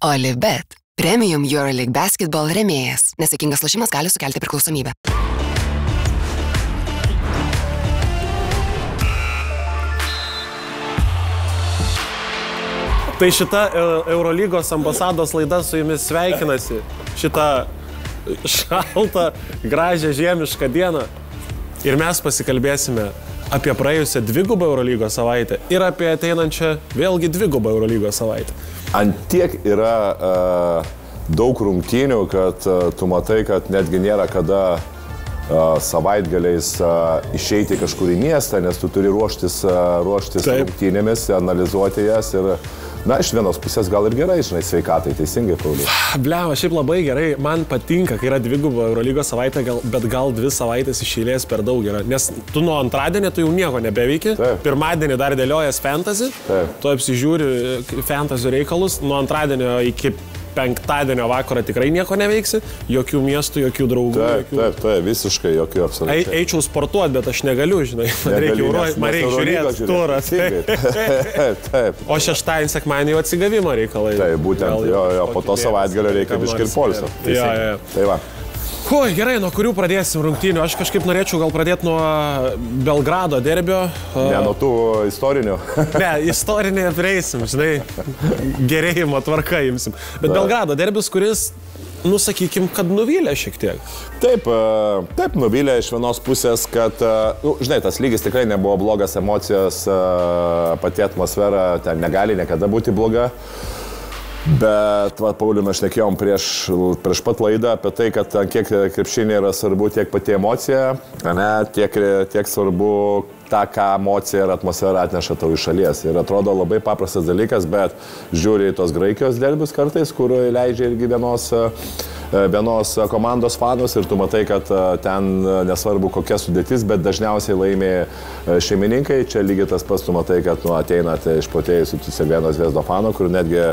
Olibet. Premium EuroLeague Basketball rėmėjas. Nesėkmingas lošimas gali sukelti priklausomybę. Tai šita Eurolygos ambasados laida su jumis sveikinasi. Šitą šaltą, gražią, žiemišką dieną. Ir mes pasikalbėsime apie praėjusią dvigubą Eurolygos savaitę ir apie ateinančią vėlgi dvigubą Eurolygos savaitę. Ant tiek yra daug rungtynių, kad tu matai, kad netgi nėra kada savaitgaliais išeiti kažkur į miestą, nes tu turi ruoštis rungtynėmis, analizuoti jas ir, na, iš vienos pusės gal ir gerai, žinai, sveikatai, teisingai, Paulius. Bliava, šiaip labai gerai, man patinka, kai yra dvigubo Eurolygos savaitė, bet gal 2 savaitės iš eilės per daug yra, nes tu nuo antradienio tu jau nieko nebeveiki, pirmadienį dar dėliojas fantasy, tu apsižiūri fantasy reikalus, nuo antradienio iki penktadienio vakarą tikrai nieko neveiksi, jokių miestų, jokių draugų. Taip, visiškai jokių absoliučiai. Eičiau sportuoti, bet aš negaliu, žinai, man reikia žiūrėti turą. Taip. O šeštadienį, sekmadienį jau atsigavimo reikalai. Taip, būtent, jo, po to savaitgalio reikia biškį ir poilsio. Tai va. Oi, gerai, nuo kurių pradėsim rungtynių? Aš kažkaip norėčiau gal pradėti nuo Belgrado derbio. Ne, nuo tų istorinių. Ne, istorinė prieisim, žinai, gerėjimo tvarka imsim. Bet Belgrado derbis, kuris, nu, sakykim, kad nuvylė šiek tiek. Taip, nuvylė iš vienos pusės, kad, žinai, tas lygis tikrai nebuvo blogas, emocijos, pati atmosfera ten negali niekada būti bloga. Bet, Pauliu, mes šnekėjom prieš pat laidą apie tai, kad kiek krepšinė yra svarbu tiek pati emocija, tiek svarbu tą, ką emocija ir atmosfera atneša tau iš šalies. Ir atrodo labai paprastas dalykas, bet žiūri į tos Graikijos derbius kartais, kur leidžia irgi vienos komandos fanus ir tu matai, kad ten nesvarbu kokia sudėtis, bet dažniausiai laimė šeimininkai. Čia lygiai tas pats, tu matai, kad ateina išprotėjusių Crveno Zvezdo fanų, kur netgi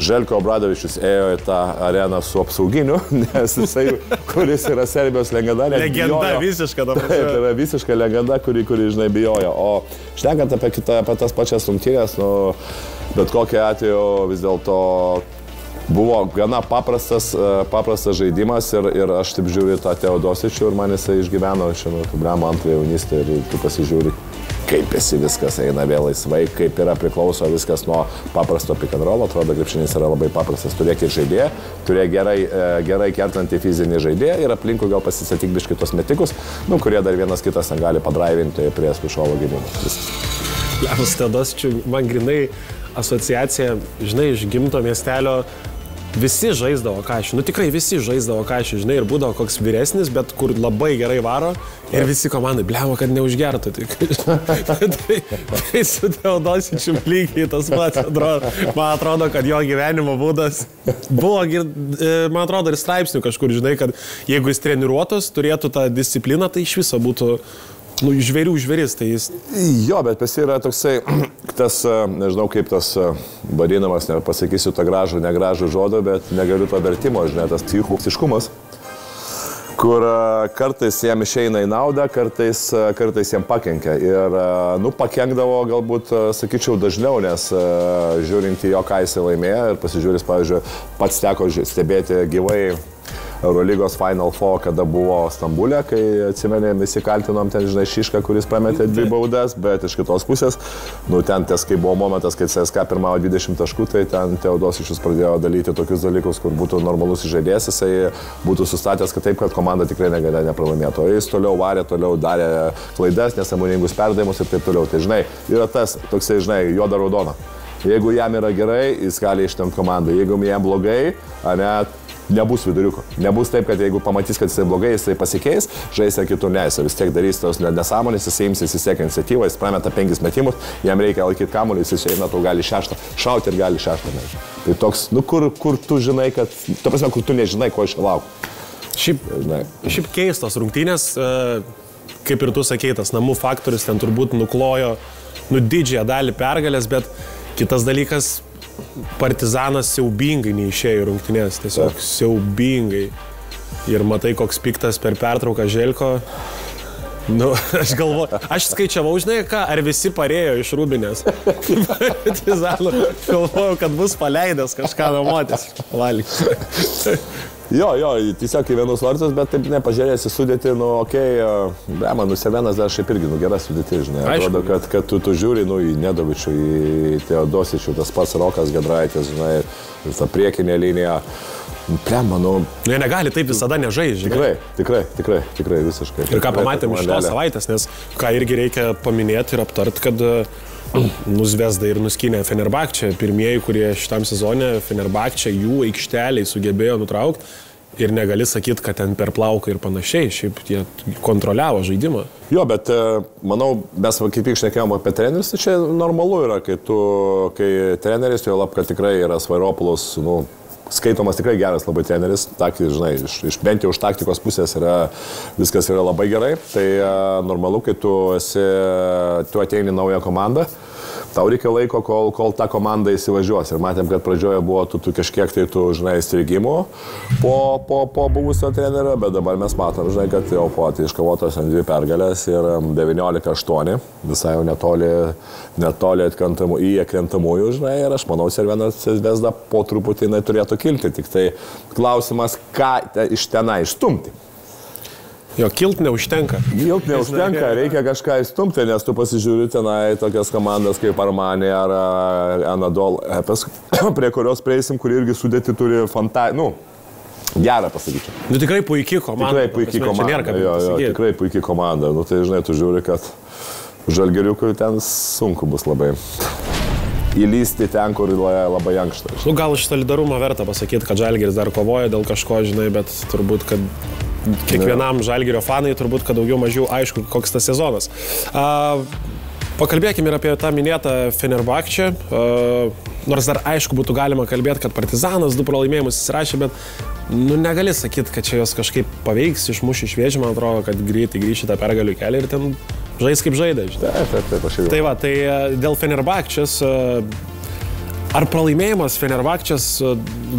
Željko Obradovičius ėjo į tą areną su apsauginiu, nes jisai, kuris yra Serbijos legenda. Legenda visiška dabar. Taip, tai yra visiška legenda, kuri žinai, bijojo. O šnekant apie tas pačias rungtynės, bet kokiu atveju vis dėlto buvo gana paprastas žaidimas ir aš taip žiūriu tą Teodosičių ir man jisai išgyveno šiandien Bramo antrąją jaunystę ir tu pasižiūri, kaip esi viskas eina vėl laisvai, kaip yra priklauso viskas nuo paprasto pick and roll, atrodo, krepšinis yra labai paprastas, turėk ir žaidėją, turėk gerai kertantį fizinį žaidėją ir aplinkui gal pasisatyk biškį tos metikus, kurie dar vienas kitas gali padraivinti prie Spišovo gynimo. Levas Teodosičių, man grinai asociacija, žinai, iš gimto miestelio. Visi žaisdavo Kašį, tikrai visi žaisdavo Kašį, žinai, ir būdavo koks vyresnis, bet kur labai gerai varo ir visi komandai, blemo, kad neužgertų. Tai su Teodosičium lygiai tas pats atrodo. Man atrodo, kad jo gyvenimo būdas buvo, man atrodo, ir straipsnių kažkur, žinai, kad jeigu jis treniruotas, turėtų tą discipliną, tai iš viso būtų žvėris, tai jis... Jo, bet pas yra toksai, tas, nežinau kaip tas vadinamas, pasakysiu tą gražų, negražų žodą, bet negaliu to vertimo, žinai, tas psichusiškumas, kur kartais jam išeina į naudą, kartais jam pakenkia. Ir, pakenkdavo galbūt, sakyčiau, dažniau, nes žiūrint į jo, ką jis laimėjo ir pasižiūrės, pavyzdžiui, pats teko stebėti gyvai Eurolygos Final Four, kada buvo Stambulė, kai atsimenėm, visi kaltinom ten, žinai, Šišką, kuris pametė 2 baudas, bet iš kitos pusės, ten kai buvo momentas, kai CSKA pirmavo 20 taškų, tai ten Teodosičius pradėjo dalyti tokius dalykus, kur būtų normalus žaidėjas, jisai būtų sustatęs, kad taip, kad komanda tikrai nepralaimėtų. Jis toliau varė, toliau darė klaidas, nesąmoningus perdavimus ir taip toliau. Tai, žinai, yra tas toksai, žinai, juoda raudona. Jeigu jam yra gerai, jis gali ištemti komandą. Jeigu jam blogai, nebus viduriuko. Nebus taip, kad jeigu pamatys, kad jisai blogai, jisai pasikeis, žais ir kitur neis. Vis tiek darys tos nesąmonės, jisai imsis įsiek iniciatyvą, jis prameta 5 metimus, jam reikia laikyti kamuolį, jis eina, tau gali 6, šauti ir gali 6. Tai toks, kur tu žinai, kad, ta prasme, kur tu nežinai, ko iš laukti. Šiaip keistos rungtynės, kaip ir tu sakei, tas namų faktorius ten turbūt nuklojo didžiąją dalį pergalės, bet kitas dalykas, Partizanas siaubingai neišėjo rungtynės, tiesiog siaubingai. Ir matai, koks piktas per pertrauką Željko. Nu, aš galvoju, aš skaičiavau, žinai ką, ar visi parėjo iš Rūbinės. Galvojau, kad bus paleidęs kažką nuomotis. Valgyti. Jo, tiesiog į vienus vartus, bet taip nepažiūrėsi sudėti, nu, okei, man, Sevenas dar šiaip irgi, gera sudėti, žinai. Atrodo, kad tu žiūri, į Nedovičių, į Teodosičių, tas pats Rokas Giedraitis, žinai, ir ta priekinė linija. Plemba, nu... Jie negali taip visada nežaisti, žinai. Tikrai, visiškai. Ir ką pamatėm iš tos savaitės, nes ką irgi reikia paminėti ir aptart, kad Zvezda ir nuskynė Fenerbahčę. Pirmieji, kurie šitam sezone Fenerbahčę jų aikšteliai sugebėjo nutraukti ir negali sakyti, kad ten per plauką ir panašiai. Šiaip jie kontroliavo žaidimą. Jo, bet manau, mes kaip tik šnekėjom apie trenerius, tai čia normalu yra, kai treneris, jo lab, kad tikrai yra Svairopoulos, nu, skaitomas tikrai geras labai treneris, žinai, bent jau iš taktikos pusės viskas yra labai gerai, tai normalu, kai tu ateini naują komandą, tau reikia laiko, kol ta komanda įsivažiuos. Ir matėm, kad pradžioje buvo tu kažkiek tai žinai, strigimų po buvusio trenerio, bet dabar mes matom, žinai, kad jau iškovotos 2 pergalės ir 19-8, visai jau netoli atkrentamųjų, žinai, ir aš manau, Cervenos Zvezda po truputį turėtų kilti, tik tai klausimas, ką iš tenai išstumti. Jo, kilt neužtenka. Reikia kažką įstumti, nes tu pasižiūri tenai tokias komandas kaip Armani ar Anadolu Efes, prie kurios prieisim, kuri irgi sudėti turi gerą pasakyčiau. Nu tikrai puikiai komanda. Tikrai puikiai komanda. Nu tai žinai, tu žiūri, kad Žalgiriukui ten sunku bus labai įlysti ten, kur labai ankšta. Nu gal iš solidarumo verta pasakyti, kad Žalgiris dar kovoja dėl kažko, žinai, bet turbūt, kad kiekvienam Žalgirio fanai turbūt, kad daugiau mažiau aišku, koks tas sezonas. Pakalbėkime ir apie tą minėtą Fenerbahčę. Nors dar aišku būtų galima kalbėti, kad Partizanas 2 pralaimėjimus įsirašė, bet negali sakyti, kad čia jos kažkaip paveiks, išmuš iš vėžių, man atrodo, kad greitai grįši tą pergalių kelią ir ten žais kaip žaidė. Taip, aš jau. Tai va, tai dėl Fenerbahčės... Ar pralaimėjimas Fenerbahčės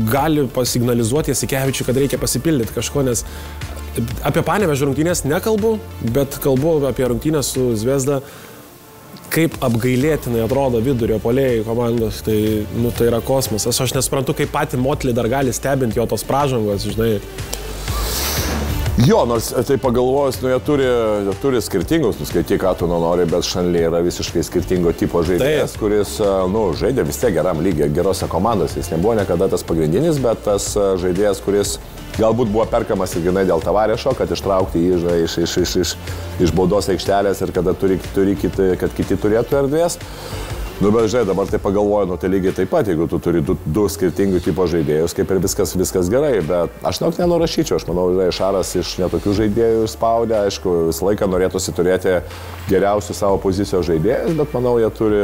gali pasignalizuoti Jasikevičiui, kad reikia pasipildyti kažko, nes apie Panevėžio rungtynės nekalbu, bet kalbu apie rungtynės su Zvezda, kaip apgailėtinai atrodo vidurio puolėjai komandos, tai yra kosmosas. Aš nesuprantu, kaip patį Motlį dar gali stebinti jo tos pražangos, žinai. Jo, nors tai pagalvojus, jie turi skirtingus, nuskaityk, ką tu nori, bet Šanlė yra visiškai skirtingo tipo žaidėjas, kuris, žaidė vis tiek geram lygiai, gerose komandose. Jis nebuvo niekada tas pagrindinis, bet tas žaidėjas, kuris galbūt buvo perkamas ir grinai dėl Tavarešo, kad ištraukti jį iš baudos aikštelės ir kad kiti turėtų erdvės. Nu, bet žinai, dabar tai pagalvoju, tai lygiai taip pat, jeigu tu turi du skirtingų tipo žaidėjus, kaip ir viskas gerai, bet aš nenurašyčiau, aš manau, Šaras iš netokių žaidėjų spaudė, aišku, visą laiką norėtųsi turėti geriausių savo pozicijos žaidėjus, bet manau, jie turi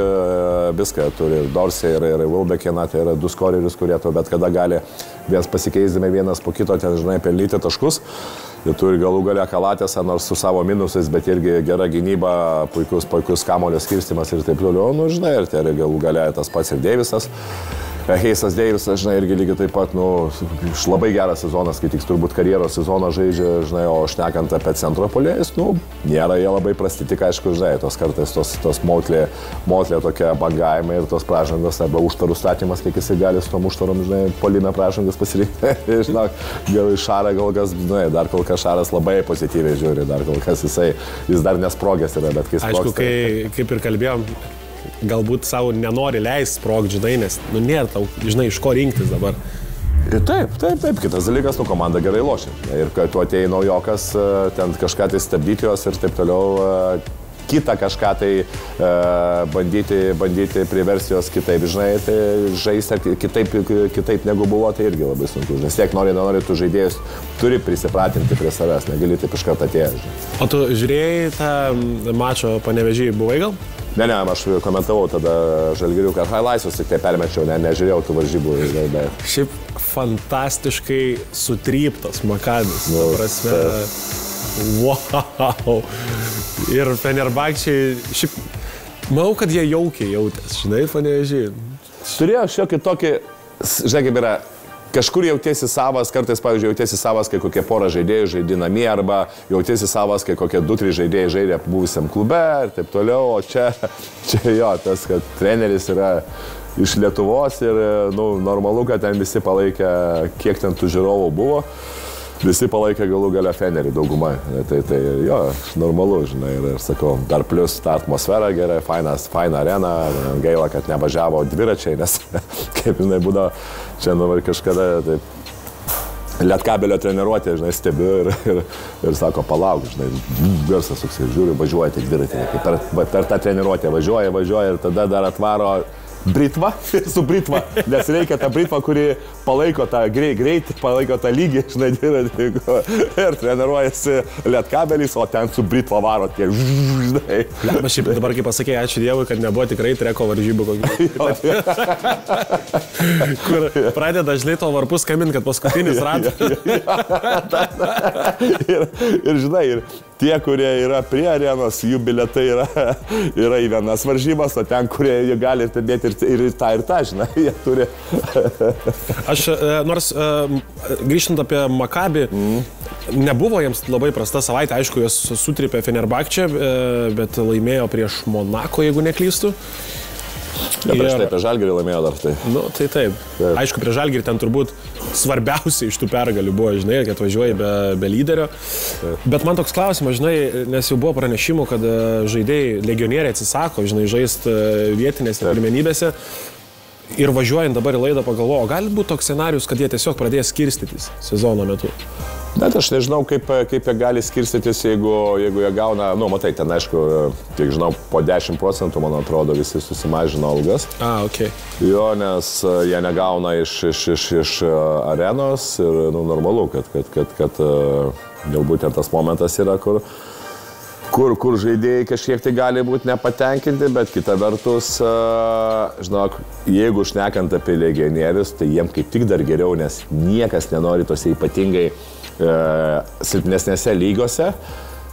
viską, turi ir Dorsey, ir Wilbekiną, tai yra 2 skorerius, kurie to bet kada gali pasikeisdami vienas po kito, ten, žinai, pelnyti taškus. Jie turi galų galę Kalatėsą, nors su savo minusais, bet irgi gera gynyba, puikus kamulio skirstimas ir taip toliau. Nu, žinai, ir tai galų galę tas pats ir Deivisas. Heisas Deivisas, žinai, irgi lygiai taip pat, labai geras sezonas, kai tik turbūt karjeros sezoną žaidžia, žinai, o šnekant apie centro puolėjus, nėra jie labai prasti, tik aišku, žinai, tos kartais tos motlė tokie bangavimai ir tos pražangos arba užtarų statymas, kiek jisai gali su tom užtarom, žinai, polime pražangas pasirinkti. Žinok, gal iš Šarą gal kas, žinai, dar kol kas Šaras labai pozityviai žiūri, dar kol kas jis dar nesprogęs yra, bet kai sprogs. Aišku, kaip ir kalbėjom, galbūt savo nenori leist sprogti, žinai, nes nėra tau, žinai, iš ko rinktis dabar. Taip. Kitas dalykas, komanda gerai lošia. Ir kai tu atėjai naujokas, ten kažką tai stabdyti jos ir taip toliau, kitą kažką tai bandyti priversti jos kitaip, žinai, tai žaisti kitaip negu buvo, tai irgi labai sunku. Nes tiek nori tų žaidėjus, turi prisipratinti prie savęs, negali taip iš karto atėjęs. O tu žiūrėjai tą mačo Panevėžį, buvai gal? Ne, aš komentavau tada Žalgiriuką, highlights tik tai permečiau, nežiūrėjau tų varžybų. Bet... Šiaip fantastiškai sutryptas Makabis, prasme, wow. Ir Fenerbahčei, šiaip, manau, kad jie jaukiai jautės, žinai, Panevėžį. Turėjo šiokį tokį, žinai, kaip yra, kažkur jautiesi savas, kartais, pavyzdžiui, jautiesi savas, kai kokie pora žaidėjai žaidė namie, arba jautiesi savas, kai kokie 2-3 žaidėjai žaidė buvusiam klube ir taip toliau, o čia jo, tas, kad treneris yra iš Lietuvos ir, normalu, kad ten visi palaikė, kiek ten tų žiūrovų buvo. Visi palaikė galų galę Fenerį daugumai. Tai jo, normalu, žinai, ir sakau, dar plus ta atmosfera gerai, faina arena, gaila, kad nevažiavo dviračiai, nes, kaip žinai, būdavo, čia kažkada, taip, Lietkabelio treniruotė, žinai, stebiu ir sako, palauk, žinai, garsas toksai, žiūriu, važiuojate dviratį, per tą treniruotę važiuoja ir tada dar atvaro Britva ir su Britva, nes reikia tą Britvą, kuri palaiko tą greitį, palaiko tą lygį, žinai, ir treniruojasi Lietkabelis, o ten su Britva varo tiek, žinai. Aš šiaip dabar, kaip pasakėjai, ačiū Dievui, kad nebuvo tikrai treko varžybų kokių. Kur pradeda žinai to varpus skambinti, kad paskutinis ratas. Ir žinai, ir tie, kurie yra prie arenos, jų bilietai yra į vienas varžybas, o ten, kurie jie gali stebėti ir tą, žinai, jie turi. Aš, nors grįžtant apie Maccabi, nebuvo jiems labai prasta savaitė, aišku, jos sutripė Fenerbahče, bet laimėjo prieš Monako, jeigu neklystu. Ja, prieš tai prieš Žalgirį laimėjo dar tai. Nu, tai taip. Aišku, prieš Žalgirį ten turbūt svarbiausia iš tų pergalių buvo, žinai, kad važiuoji be lyderio. Bet man toks klausimas, žinai, nes jau buvo pranešimų, kad žaidėjai, legionieriai atsisako, žinai, žaisti vietinėse pirmenybėse. Ir važiuojant dabar į laidą pagalvoju, gali būti toks scenarius, kad jie tiesiog pradės skirstytis sezono metu? Bet aš nežinau, kaip jie gali skirstytis, jeigu jie gauna, matai, ten aišku, kiek žinau, po 10%, man atrodo, visi susimažino algas. Okay. Jo, nes jie negauna iš arenos ir, normalu, kad galbūt tas momentas yra, kur žaidėjai kažkiek tai gali būti nepatenkinti, bet kita vertus, žinok, jeigu šnekant apie legionierius, tai jiem kaip tik dar geriau, nes niekas nenori tose ypatingai silpnesnėse lygose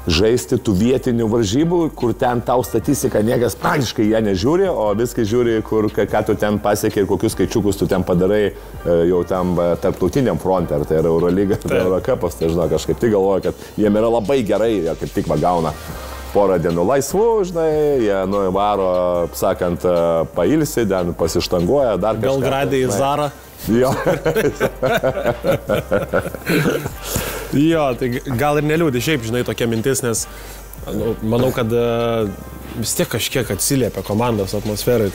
žaisti tų vietinių varžybų, kur ten tau statistika niekas praktiškai jie nežiūri, o viskai žiūri, ką tu ten pasieki ir kokius skaičiukus tu ten padarai jau tam tarptautiniam fronte, ar tai yra Eurolyga, ar tai Eurocupas, tai žinok, aš kaip tik galvoju, kad jiem yra labai gerai, jie kaip tik gauna porą dienų laisvų, žinai, jie varo, sakant, pailsi, ten pasištanguoja, dar kažką. Belgradė į Zarą. Jo. Jo, tai gal ir neliūdį, šiaip, žinai, tokia mintis, nes manau, kad vis tiek kažkiek atsiliepia komandos atmosferai.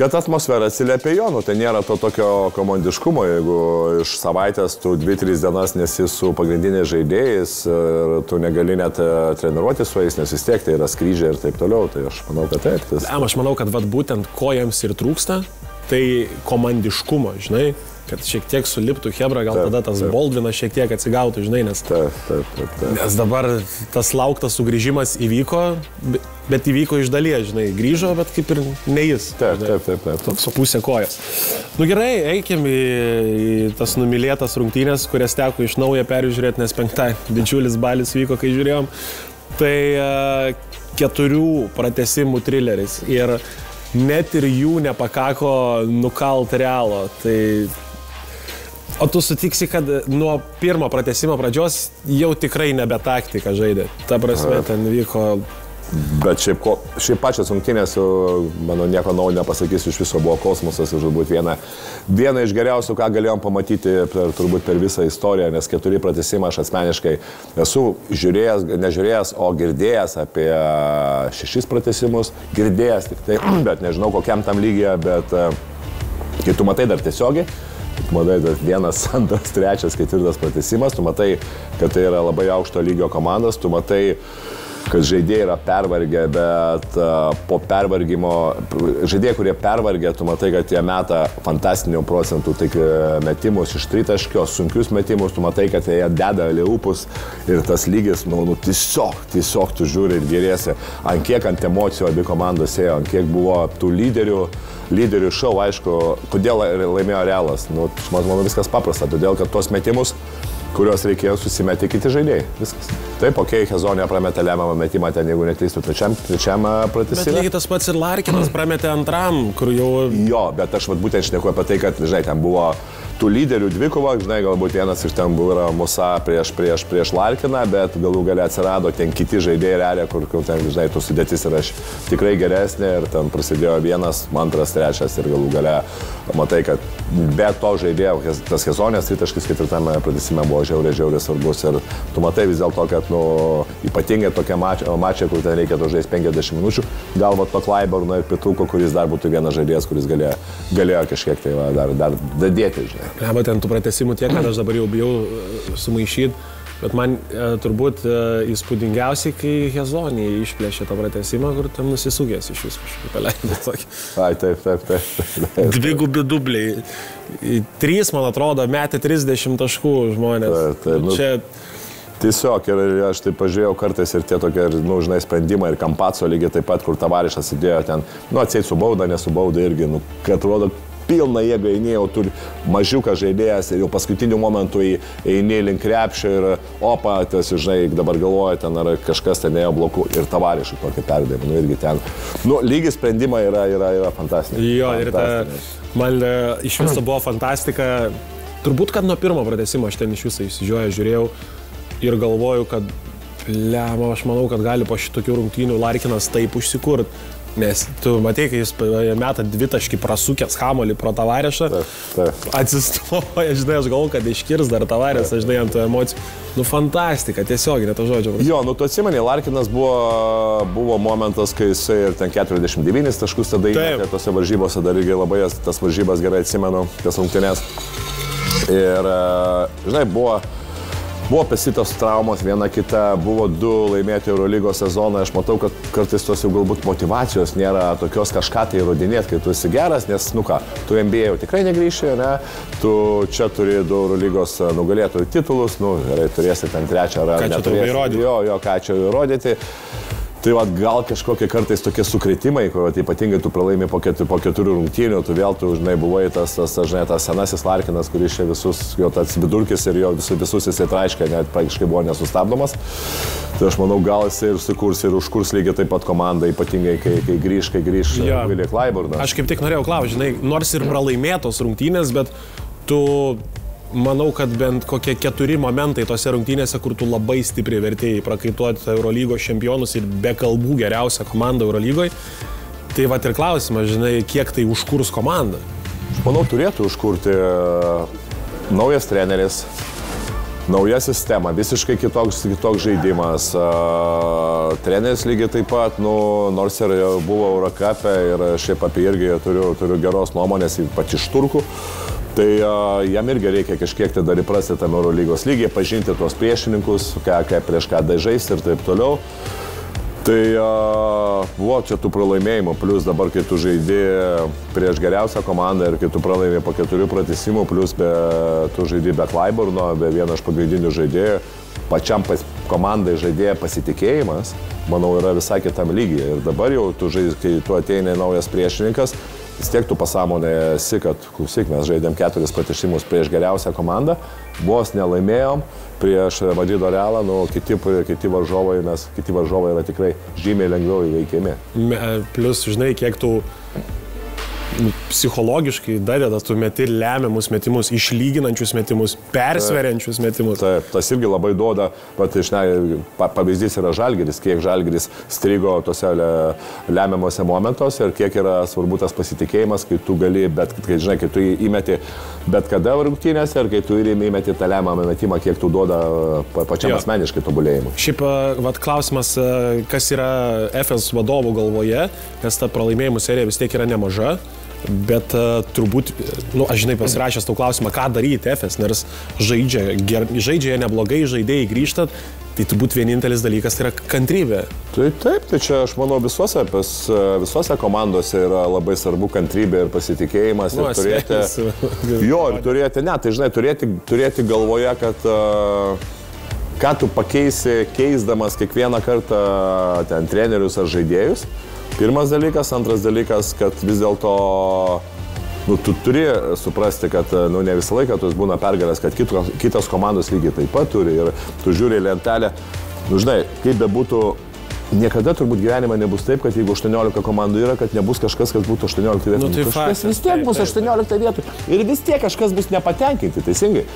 Kad atmosfera atsiliepia jo, tai nėra to tokio komandiškumo, jeigu iš savaitės tu 2-3 dienas nesi su pagrindiniais žaidėjais ir tu negali net treniruoti su jais, nes vis tiek tai yra skrydžiai ir taip toliau, tai aš manau, kad taip. Aš manau, kad būtent ko jiems ir trūksta, tai komandiškumo, žinai, kad šiek tiek suliptų Hebra, gal tada tas Boldvinas šiek tiek atsigautų, žinai, nes dabar tas lauktas sugrįžimas įvyko, bet įvyko iš dalies, žinai, grįžo, bet kaip ir ne jis. Taip. Toks pusė kojas. Gerai, eikim į tas numylėtas rungtynės, kurias teko iš naujo peržiūrėti, nes didžiulis balis vyko, kai žiūrėjom. Tai 4 pratęsimų trileris ir net ir jų nepakako nukalt Realo. O tu sutiksi, kad nuo pirmo pratęsimo pradžios jau tikrai nebe taktika žaidė. Ta prasme, ten vyko... Bet šiaip pačios rungtynės, manau, nieko naujo nepasakysiu, iš viso buvo kosmosas ir turbūt viena iš geriausių, ką galėjom pamatyti turbūt per visą istoriją, nes 4 pratęsimą aš asmeniškai esu nežiūrėjęs, o girdėjęs apie 6 pratęsimus, girdėjęs tik tai, bet nežinau kokiam tam lygyje, bet kai tu matai dar tiesiogiai, tu matai 1, 2, 3, 4 pratęsimas, tu matai, kad tai yra labai aukšto lygio komandas, tu matai, kad žaidėjai yra pervargę, bet po pervargimo, žaidėjai, kurie pervargę, tu matai, kad jie meta fantastinių procentų metimus iš tritaškio, sunkius metimus, tu matai, kad jie deda liaupus ir tas lygis, tiesiog tu žiūri ir geriesi, ant kiek ant emocijų abi komandos ėjo, ant kiek buvo tų lyderių šou, aišku, kodėl laimėjo Realas. Manau, viskas paprasta, todėl, kad tos metimus, kuriuos reikėjo susimetė kiti žaidėjai. Viskas. Taip, Hezonė prametė lemiamą metimą ten, jeigu neklystų, trečiam pratęsime. Bet lygiai tas pats ir Larkinas prametė antram, kur jau... Jo, bet aš būtent šneku apie tai, kad, žinai, ten buvo tų lyderių dvikova, žinai, galbūt vienas iš ten buvo Musa prieš Larkiną, bet galų gale atsirado ten kiti žaidėjai realiai, kur ten, žinai, tų sudėtis yra tikrai geresnė ir ten prasidėjo vienas, antras, trečias ir galų gale matai, kad be to žaidėjo, tas Hezonės tritaškis ketvirtame pratęsime buvo žiauriai svarbus ir tu matai vis dėlto, kad ypatingai tokie mačiai, kur ten reikia to žaisti 50 minučių, galbūt to Klaiborno ir Pitrūko, kuris dar būtų vienas žaidėjas, kuris galėjo kažkiek tai dar dadėti, žinai. Leba, ten tų pratęsimų tiek, kad aš dabar jau bijau sumaišyti, bet man turbūt įspūdingiausiai, kai Hezonė išplėšė tą pratęsimą, kur tam nusisugės iš visų kažkaip paleido tokį. Ai, taip. Dvigubi dubliai. 3, man atrodo, metė 30 taškų žmonės. Taip, čia... Tiesiog, ir aš tai pažiūrėjau kartais ir tie tokie, žinai, sprendimai ir Kampaco lygiai taip pat, kur Tavarišas įdėjo ten, atseit su bauda, nesu bauda irgi, kad atrodo pilną jėgą eini, jau turi mažiuką žaidėjas ir jau paskutiniu momentu eini link krepšio ir opa, tas, žinai, dabar galvoja ten, ar kažkas ten ėjo bloku ir Tavarišui tokį perdavimą, irgi ten. Lygi sprendimai yra fantastiniai. Jo, ir man iš viso buvo fantastika, turbūt, kad nuo pirmo pratęsimo aš ten iš viso žiūrėjau. Ir galvoju, kad, aš manau, kad gali po šitokių rungtynių Larkinas taip užsikurt, nes tu matei, kai jis meta 2 taškį prasukęs kamuolį pro Tavarešą, atsistoja, žinai, aš galvoju, kad iškirs dar Tavarešą, žinai, ant emocijų. Fantastika, tiesiog, ne to žodžio. Jo, tu atsimeni, Larkinas buvo momentas, kai jisai ir ten 49 taškus tada įmetė tose varžybose, dar irgi labai tas varžybas gerai atsimenu, tas rungtynės. Ir, žinai, Buvo pesitos traumos, viena kita, buvo 2 laimėti Eurolygos sezoną. Aš matau, kad kartais tos jau galbūt motivacijos nėra tokios kažką tai įrodinėti, kai tu esi geras, nes, tu NBA jau tikrai negrįši, ne? Tu čia turi 2 Eurolygos nugalėtojų titulus, gerai, turėsi ten 3 ar ką neturėsi. Ką čia įrodyti. Tai gal kažkokie kartais tokie sukretimai, kur ypatingai tu pralaimi po 4 rungtynių, tu vėl, žinai, buvai tas senasis Larkinas, kuris čia visus, jo tas vidurkis ir jo visus jisai traiškai, net praktiškai buvo nesustabdomas. Tai aš manau, gal jisai ir sukurs ir užkurs lygiai taip pat komandą, ypatingai kai grįš Willie Clyburnas. Aš kaip tik norėjau klausti, žinai, nors ir pralaimėtos rungtynės, bet tu... Manau, kad bent kokie 4 momentai tose rungtynėse, kur tu labai stipriai vertėjai prakaituoti Eurolygos čempionus ir be kalbų geriausią komandą Eurolygoje. Tai vat ir klausimas, žinai, kiek tai užkurs komandą? Aš manau, turėtų užkurti naujas treneris, nauja sistema, visiškai kitoks žaidimas. Treneris lygiai taip pat, nors ir buvo Eurocup'e ir šiaip apie irgi turiu geros nuomonės, ypač iš turkų. Tai jam irgi reikia kažkiek tai dar įprasti tam Eurolygos lygiai, pažinti tuos priešininkus, prieš ką žaisti ir taip toliau. Tai buvo čia tų pralaimėjimų, plus dabar, kai tu žaidži prieš geriausią komandą ir kai tu pralaimėjai po 4 pratęsimų, plus tu žaidži be Clyburno, be vieno iš pagrindinių žaidėjų, pačiam komandai žaidėjo pasitikėjimas, manau, yra visai kitam lygiai. Ir dabar jau kai tu ateini naujas priešininkas, vis tiek tu pasąmonė esi, kad, klausyk, mes žaidėm 4 pratęsimus prieš geriausią komandą, vos nelaimėjom prieš Madrido Realą, kiti varžovai yra tikrai žymiai lengviau įveikiami. Plus, žinai, kiek tu psichologiškai dadeda, tu meti lemiamus metimus, išlyginančius metimus, persveriančius metimus. Taip, tas irgi labai duoda, pavyzdys yra Žalgiris, kiek Žalgiris strigo tose lemiamuose momentuose ir kiek yra svarbu tas pasitikėjimas, kai tu gali, žinai, kai tu įmeti bet kada rungtynėse ir kai tu įmeti tą lemiamą metimą, kiek tu duoda pačiam asmeniškai tobulėjimui. Šiaip, klausimas, kas yra FS vadovų galvoje, nes ta pralaimėjimų serija vis tiek yra nemaža. Bet turbūt, aš žinai pasirašęs tau klausimą, ką daryti FS, nes žaidžia neblogai, žaidėjai grįžtat, tai turbūt vienintelis dalykas tai yra kantrybė. Tai čia aš manau visose komandose yra labai svarbu kantrybė ir pasitikėjimas ir turėti galvoje, kad ką tu pakeisi keisdamas kiekvieną kartą ten trenerius ar žaidėjus. Pirmas dalykas, antras dalykas, kad vis dėlto tu turi suprasti, kad ne visą laiką tu būna pergalės, kad kitos komandos lygiai taip pat turi ir tu žiūri į lentelę, žinai, kaip bebūtų niekada turbūt gyvenime nebus taip, kad jeigu 18 komandų yra, kad nebus kažkas, kas būtų 18 vietų. Tai kažkas vis tiek bus 18 vietų. Ir vis tiek kažkas bus nepatenkinti, teisingai.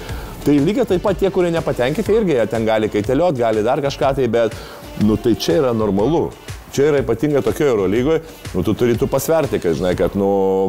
Tai lygiai taip pat tie, kurie nepatenkinti, irgi ten gali kaiteliot, gali dar kažką tai, bet, tai čia yra normalu. Čia yra ypatinga tokio Eurolygoje, tu turėtų pasverti, kad, žinai, kad,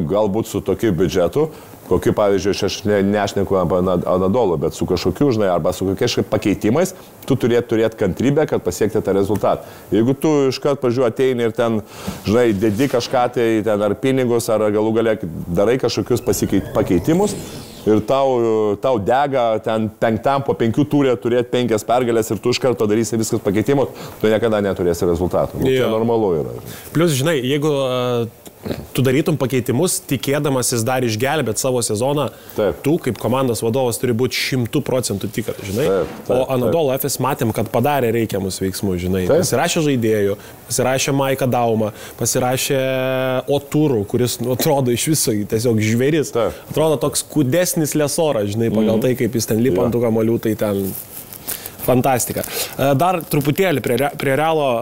galbūt su tokiu biudžetu, kokiu, pavyzdžiui, aš nešneku apie Anadolų, bet su kažkokiu, žinai, arba su kokiais pakeitimais, tu turėt kantrybę, kad pasiekti tą rezultatą. Jeigu tu iškart pažiūrėjai ateini ir ten, žinai, dedi kažką tai, ten ar pinigus, ar galų galę darai kažkokius pakeitimus, ir tau dega ten 5 po 5 turė turėti 5 pergalės ir tu iš karto darysi viskas pakeitimus, tu niekada neturėsi rezultatų. Tai normalu yra. Plius, žinai, jeigu tu darytum pakeitimus, tikėdamasis dar išgelbėt savo sezoną, tu kaip komandos vadovas turi būti 100% tikras, žinai. O Anadolu Efes matėm, kad padarė reikiamus veiksmus, žinai. Pasirašė žaidėjų, pasirašė Maiką Daumą, pasirašė Otūrų, kuris atrodo iš viso tiesiog žvėris. Atrodo toks kūdesnis lesoras, žinai, pagal tai, kaip jis ten lipa ant tų kamuolių, tai ten fantastika. Dar truputėlį prie Realo.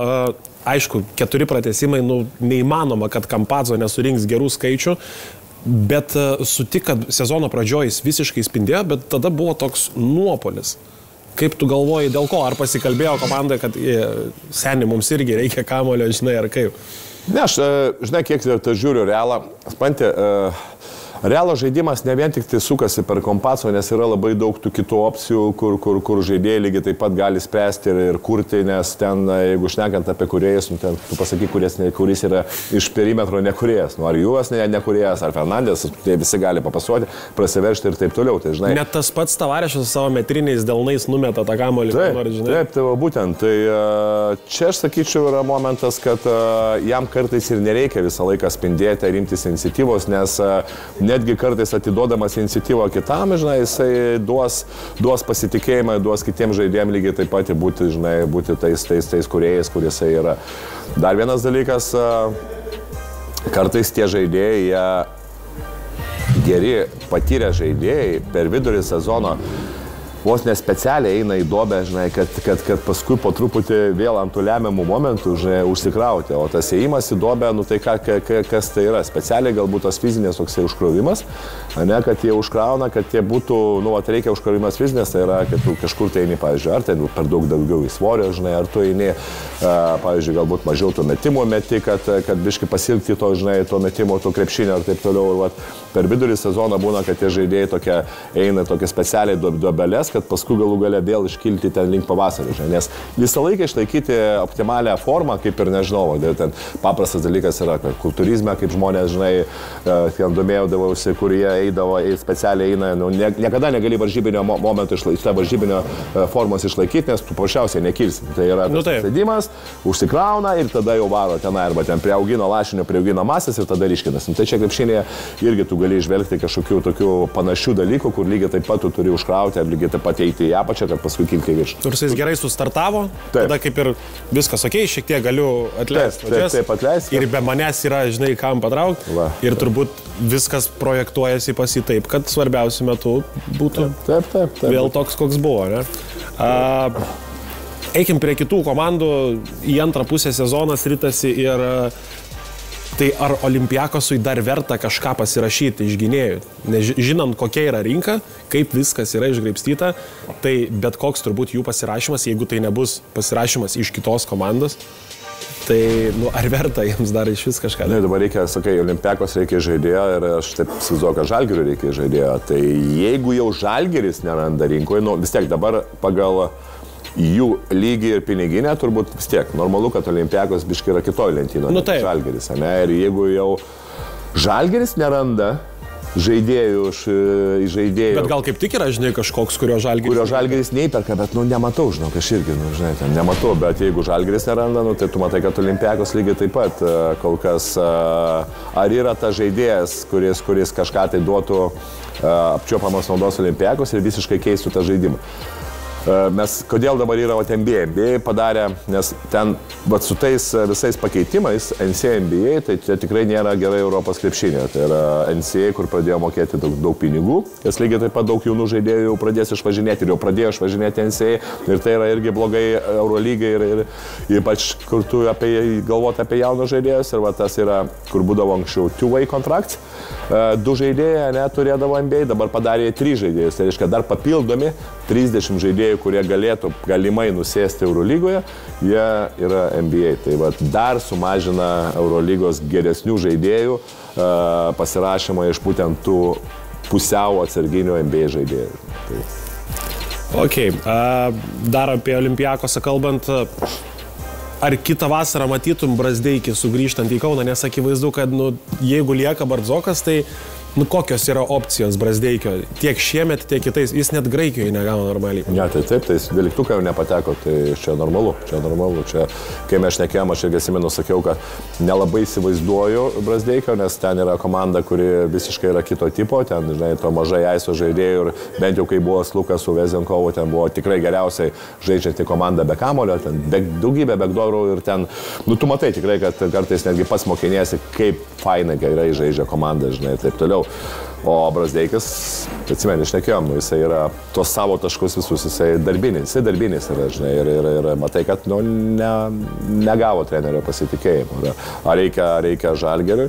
Aišku, 4 pratęsimai, neįmanoma, kad Campazzo nesurinks gerų skaičių, bet sutik, kad sezono pradžioje jis visiškai spindėjo, bet tada buvo toks nuopolis. Kaip tu galvoji, dėl ko? Ar pasikalbėjo komandai, kad seni, mums irgi reikia kamulio, žinai, ar kaip? Ne, aš, žinai, kiek žiūriu Realą, spantė, Realo žaidimas ne vien tik tai sukasi per Campazzo, nes yra labai daug tų kitų opcijų, kur žaidėjai lygiai taip pat gali spręsti ir kurti, nes ten, jeigu šnekant apie kūrėjus, tu pasakyk, kuris yra iš perimetro nekūrėjas. Ar Juos nekūrėjas, ar Fernandes, tai visi gali papasuoti, prasiveršti ir taip toliau. Tai, žinai, net tas pats Tavarešas savo metriniais delnais numeta tą kamuolį. Taip, tai būtent. Tai čia aš sakyčiau yra momentas, kad jam kartais ir nereikia visą laiką spindėti ar imtis iniciatyvos, nes netgi kartais atiduodamas iniciatyvą kitam, žinai, jisai duos pasitikėjimą, duos kitiems žaidėjams lygiai taip pat būti, žinai, būti tais kūrėjais, kur jisai yra. Dar vienas dalykas, kartais tie žaidėjai, jie geri, patyrę žaidėjai per vidurį sezono vos nespecialiai eina į duobę, žinai, kad paskui po truputį vėl ant tų lemiamų momentų, žinai, užsikrauti. O tas ėjimas į duobę, tai kas tai yra? Specialiai galbūt tas fizinės toksai užkrovimas, ne, kad jie užkrauna, kad jie būtų, reikia užkrovimas fizinės, tai yra, kad tu kažkur tai eini, pavyzdžiui, ar tai per daug daugiau į svorio, žinai, ar tu eini, pavyzdžiui, galbūt mažiau tų metimų meti, kad biškai pasilgti to, žinai, to metimo, to krepšinio ir taip toliau. Per vidurį sezoną būna, kad tie žaidėjai eina tokia specialiai duobelės, kad paskui galų gale vėl iškilti ten link pavasario, žinai, nes visą laiką išlaikyti optimalią formą, kaip ir nežinau, ten paprastas dalykas yra, kad kultūrizme, kaip žmonės, žinai, ten domėjausi, kur jie eidavo, specialiai eina, niekada negali varžybinio momento išlaikyti, varžybinio formos išlaikyti, nes tu paprasčiausiai nekilsi. Tai yra sėdimas, užsikrauna ir tada jau varo tenai, arba ten prieaugino lašinio, prieaugino masės ir tada ryškinas. Tai čia krepšinėje irgi tu gali išvelgti kažkokių tokių panašių dalykų, kur lygiai taip pat tu turi užkrauti, ar lygiai taip pat eiti į apačią, kad paskui kilti į viršų. Nors jis gerai sustartavo, tada kaip ir viskas ok, šiek tiek galiu atleisti. Taip atleisti. Ir be manęs yra, žinai, kam patraukti. Ir turbūt viskas projektuojasi pas jį taip, kad svarbiausiu metu būtų vėl toks, koks buvo. Ne? Eikim prie kitų komandų, į antrą pusę sezonas ritasi ir tai ar Olympiakosui dar verta kažką pasirašyti iš gynėjų? Žinant, kokia yra rinka, kaip viskas yra išgraibstyta, tai bet koks turbūt jų pasirašymas, jeigu tai nebus pasirašymas iš kitos komandos, tai ar verta jiems dar iš vis kažką? Ne, dabar reikia, sakai, Olympiakos reikia žaidėjo ir aš taip įsivaizduoju, kad Žalgiriui reikia žaidėjo. Tai jeigu jau Žalgiris neranda rinkoje, vis tiek dabar pagal jų lygį ir piniginę, turbūt vis tiek normalu, kad Olympiakos biškai yra kitoj lentynoje. Žalgiris, ne? Ir jeigu jau Žalgiris neranda žaidėjų iš žaidėjų. Bet gal kaip tik yra, žinai, kažkoks, kurio Žalgiris neįperka, bet, nematau, žinau, aš irgi, žinai, ten nematau, bet jeigu Žalgiris neranda, tai tu matai, kad Olympiakos lygiai taip pat kol kas, ar yra tas žaidėjas, kuris kažką tai duotų apčiuopamos naudos Olympiakos ir visiškai keistų tą žaidimą. Kodėl dabar yra NBA? NBA padarė, nes ten su tais visais pakeitimais NCAA, tai čia tikrai nėra gerai Europos krepšinė. Tai yra NCAA, kur pradėjo mokėti daug pinigų, nes lygiai taip pat daug jaunų žaidėjų jau pradės išvažinėti ir jau pradėjo išvažinėti NCAA. Ir tai yra irgi blogai Eurolygai ir ypač kur tu galvoti apie jaunus žaidėjus. Ir va, tas yra, kur būdavo anksčiau two-way contracts. 2 žaidėjai turėdavo NBA, dabar padarė 3 žaidėjus. Tai reiškia dar papildomi 30 žaidėjų, kurie galėtų galimai nusėsti Eurolygoje, jie yra NBA. Tai va, dar sumažina Eurolygos geresnių žaidėjų pasirašymą iš būtent tų pusiau atsarginių NBA žaidėjų. Tai. Ok, dar apie Olimpiakosą kalbant, ar kitą vasarą matytum Brazdeikį sugrįžtant į Kauną, nes akivaizdu, kad jeigu lieka Bardzokas, tai kokios yra opcijos Brazdeikio tiek šiemet, tiek kitais, jis net Graikijoje negavo normaliai. Ne, tai taip, tai 12 jau nepateko, tai čia normalu. Čia, kai mes šnekėjom, aš irgi atsimenu, sakiau, kad nelabai įsivaizduoju Brazdeikio, nes ten yra komanda, kuri visiškai yra kito tipo, ten, žinai, to mažai aiso žaidėjų ir bent jau kai buvo Lukas su Vezenkovu, ten buvo tikrai geriausiai žaidžianti komanda be kamulio, ten daugybė bekdorų ir ten, tu matai tikrai, kad kartais netgi pats mokinėsi, kaip fainai gerai žaidžia komanda, žinai, taip toliau. O Brazdeikis, atsimeni, šnekėjom, jisai yra tos savo taškus visus, jisai darbinis yra, žinai, ir matai, kad negavo trenerio pasitikėjimo. Ar reikia Žalgiriui?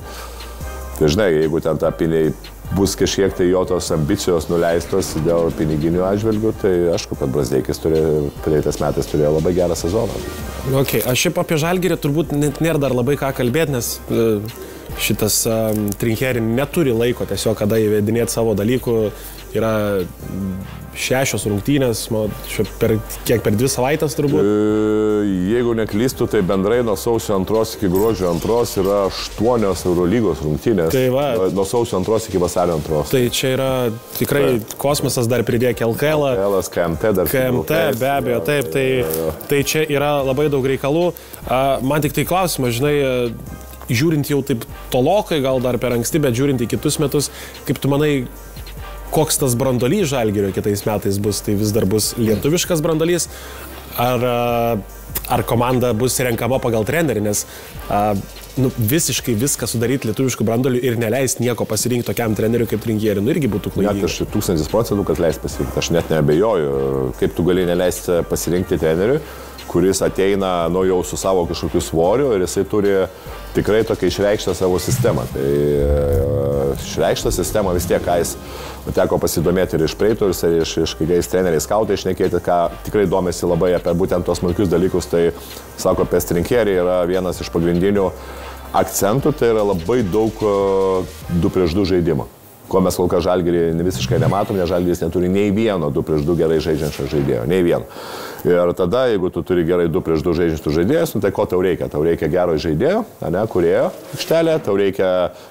Tai žinai, jeigu ten ta pinigai bus kažkiek tai jo tos ambicijos nuleistos dėl piniginių atžvilgių, tai aišku, kad Brazdeikis praeitais metais turėjo labai gerą sezoną. Ok, aš šiaip apie Žalgirį turbūt net nėra dar labai ką kalbėti, nes šitas Trinkieri neturi laiko tiesiog, kada įvedinėti savo dalykų. Yra 6 rungtynės, per 2 savaitės turbūt. Jeigu neklystu, tai bendrai nuo sausio 2 iki gruodžio 2 yra 8 Eurolygos rungtynės. Tai va, nuo sausio 2 iki vasario 2. Tai čia yra tikrai kosmosas, dar pridėk LKL. KMT dar. KMT, be abejo, taip. Tai čia yra labai daug reikalų. Man tik tai klausimas, žinai, žiūrint jau taip tolokai, gal dar per anksti, bet žiūrint į kitus metus, kaip tu manai, koks tas brandolys Žalgirio kitais metais bus, tai vis dar bus lietuviškas brandolys, ar komanda bus renkama pagal trenerį, nes visiškai viską sudaryti lietuviškų brandolių ir neleisti nieko pasirinkti tokiam treneriui kaip Trinkieri, irgi būtų klaidinga. Net aš 1000%, kad leis pasirinkti, aš net neabejoju, kaip tu gali neleisti pasirinkti treneriui, kuris ateina jau su savo kažkokiu svoriu ir jisai turi tikrai tokia išreikštą savo sistemą. Tai išreikštą sistemą vis tiek, ką jis teko pasidomėti ir iš Preitorius, ir iš kairiais treneriais skautai išnekėti, ką tikrai domėsi labai apie būtent tos smulkius dalykus, tai sako, apie Trinkieri yra vienas iš pagrindinių akcentų, tai yra labai daug 2 prieš 2 žaidimo. Ko mes kol kas Žalgirį visiškai nematom, nes Žalgiris neturi nei vieno 2 prieš 2 gerai žaidžiančio žaidėjo, nei vieno. Ir tada, jeigu tu turi gerai 2 prieš 2 žaidžiančių žaidėjus, tai ko tau reikia? Tau reikia gero žaidėjo, kūrėjo aikštelė, tau reikia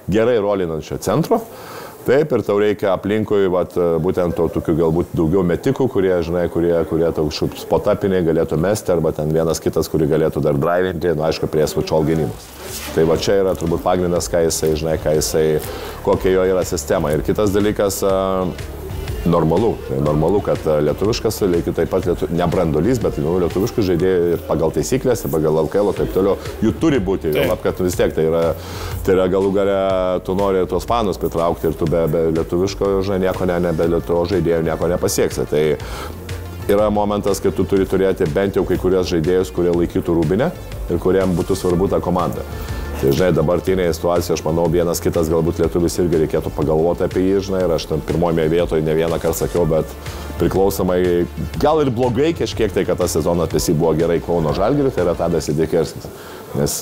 gerai rolinančio centro. Taip, ir tau reikia aplinkui būtent to tokių galbūt daugiau metikų, kurie tau spotapiniai galėtų mesti, arba ten vienas kitas, kurį galėtų dar drivinti, aišku, prie switch-all gynybos. Tai va čia yra turbūt pagrindas, kokia jo yra sistema. Ir kitas dalykas, normalu, kad lietuviškas, taip pat ne brandolys, bet lietuviškų žaidėjų ir pagal taisyklės, ir pagal LKL, taip toliau, jų turi būti, kad vis tiek tai yra galų gale, tu nori tuos fanus pritraukti ir tu be lietuviško nieko be lietuvo žaidėjų nieko nepasieksi. Tai yra momentas, kai tu turi turėti bent jau kai kurias žaidėjus, kurie laikytų rūbinę ir kuriem būtų svarbu ta komanda. Tai, žinai, dabartinėje situacijoje, aš manau, vienas kitas galbūt lietuvis irgi reikėtų pagalvoti apie jį, žinai, ir aš tam pirmoje vietoje ne vieną kartą sakiau, bet priklausomai, gal ir blogai kažkiek tai, kad tas sezonas tiesiog buvo gerai Kauno Žalgiriui, tai yra Tadas Sidekerskis. Nes,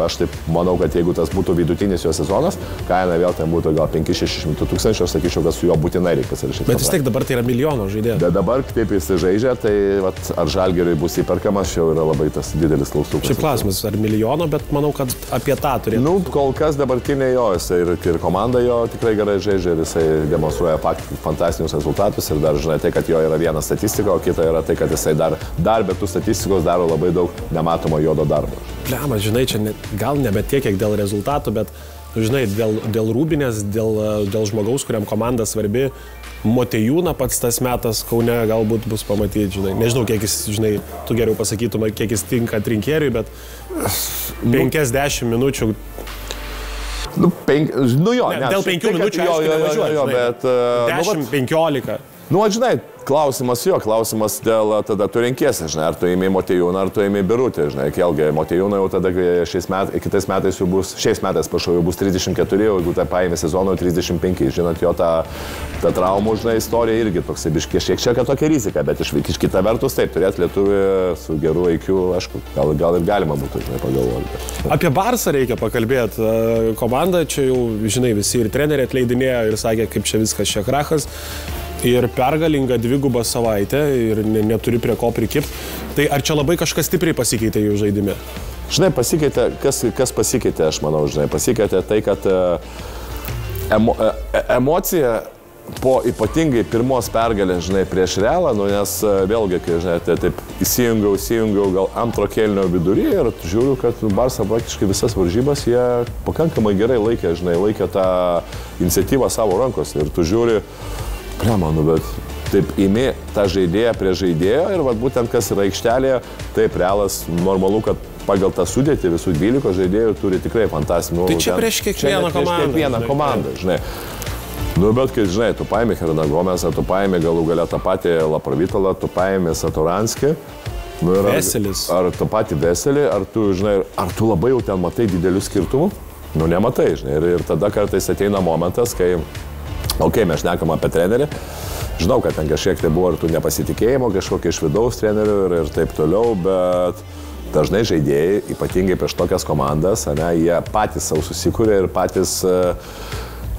aš taip manau, kad jeigu tas būtų vidutinis jo sezonas, kaina vėl ten būtų gal 500–600 tūkstančių, aš sakyčiau, kad su juo būtinai reikia pasirašyti. Bet vis tiek dabar tai yra milijono žaidėjų. Bet dabar, kaip jis žaidžia, tai ar Žalgiriui bus įperkamas, jau yra labai tas didelis klaustukas. Šiaip klausimas, ar milijono, bet manau, kad apie tą turėtų. Kol kas dabartinė jo, jisai ir komanda jo tikrai gerai žaidžia ir jisai demonstruoja fantastinius rezultatus ir dar, žinai, tai, kad jo yra viena statistika, o kita yra tai, kad jisai dar be tų statistikos daro labai daug nematomo juodo darbo. Pliamas, žinai, čia gal nebe tiek, kiek dėl rezultatų, bet, žinai, dėl rūbinės, dėl žmogaus, kuriam komanda svarbi, Motiejūną pats tas metas Kaune galbūt bus pamatyti, žinai. Nežinau, kiek jis, žinai, tu geriau pasakytum, kiek jis tinka trinkieriui, bet 50 minučių. Nu, jo, ne, dėl 5 minučių, jo, bet... 10-15. Nu, žinai, klausimas dėl tada tu renkiesi, žinai, ar tu ėmė Motiejūną, ar tu ėmė Birutį, žinai, kelgi Motiejūną jau tada kitais metais jau bus, šiais metais, prašau, jau bus 34, o jeigu tai paėmė sezono 35, žinot, jo ta traumų, žinai, istorija irgi toks šiek tiek tokia rizika, bet iš kita vertus taip, turėti lietuvį su geru IQ, aišku, gal ir galima būtų, žinai, pagalvoti. Apie Barsą reikia pakalbėti, komanda čia jau, žinai, visi ir treneriai atleidinėjo ir sakė, kaip čia viskas čia krachas. Ir pergalinga 2 savaitę ir neturi prie ko prikipti. Tai ar čia labai kažkas stipriai pasikeitė jų žaidime? Žinai, pasikeitė, kas pasikeitė, aš manau, žinai, pasikeitė tai, kad emocija po ypatingai pirmos pergalės, žinai, prieš Realą, nu, nes vėlgi, kai, žinai, taip įsijungiau gal antro kėlinio vidury ir žiūriu, kad Barsa praktiškai visas varžybas jie pakankamai gerai laikė, žinai, laikė tą iniciatyvą savo rankose ir tu žiūri, manu, bet taip įmė tą žaidėją prie žaidėjo ir vat, būtent kas yra aikštelėje, taip Realas normalu, kad pagal tą sudėtį visų 12 žaidėjų turi tikrai fantastinį. Tai čia prieš kiekvieną komandą, žinai. Nu, bet kai, žinai, tu paėmė Herną Gomesą, tu paėmė galų galę tą patį Lapravitalą, tu paėmė Satoranskį. Nu, Veselis. Ar tą patį Veselį, ar tu, žinai, ar tu labai jau ten matai didelių skirtumų? Nu, nematai, žinai. Ir tada kartais ateina momentas, kai mes šnekam apie trenerį. Žinau, kad ten kažkiek tai buvo ir tų nepasitikėjimo, kažkokia iš vidaus trenerių ir taip toliau, bet dažnai žaidėjai, ypatingai prieš tokias komandas, jie patys savo susikūrė ir patys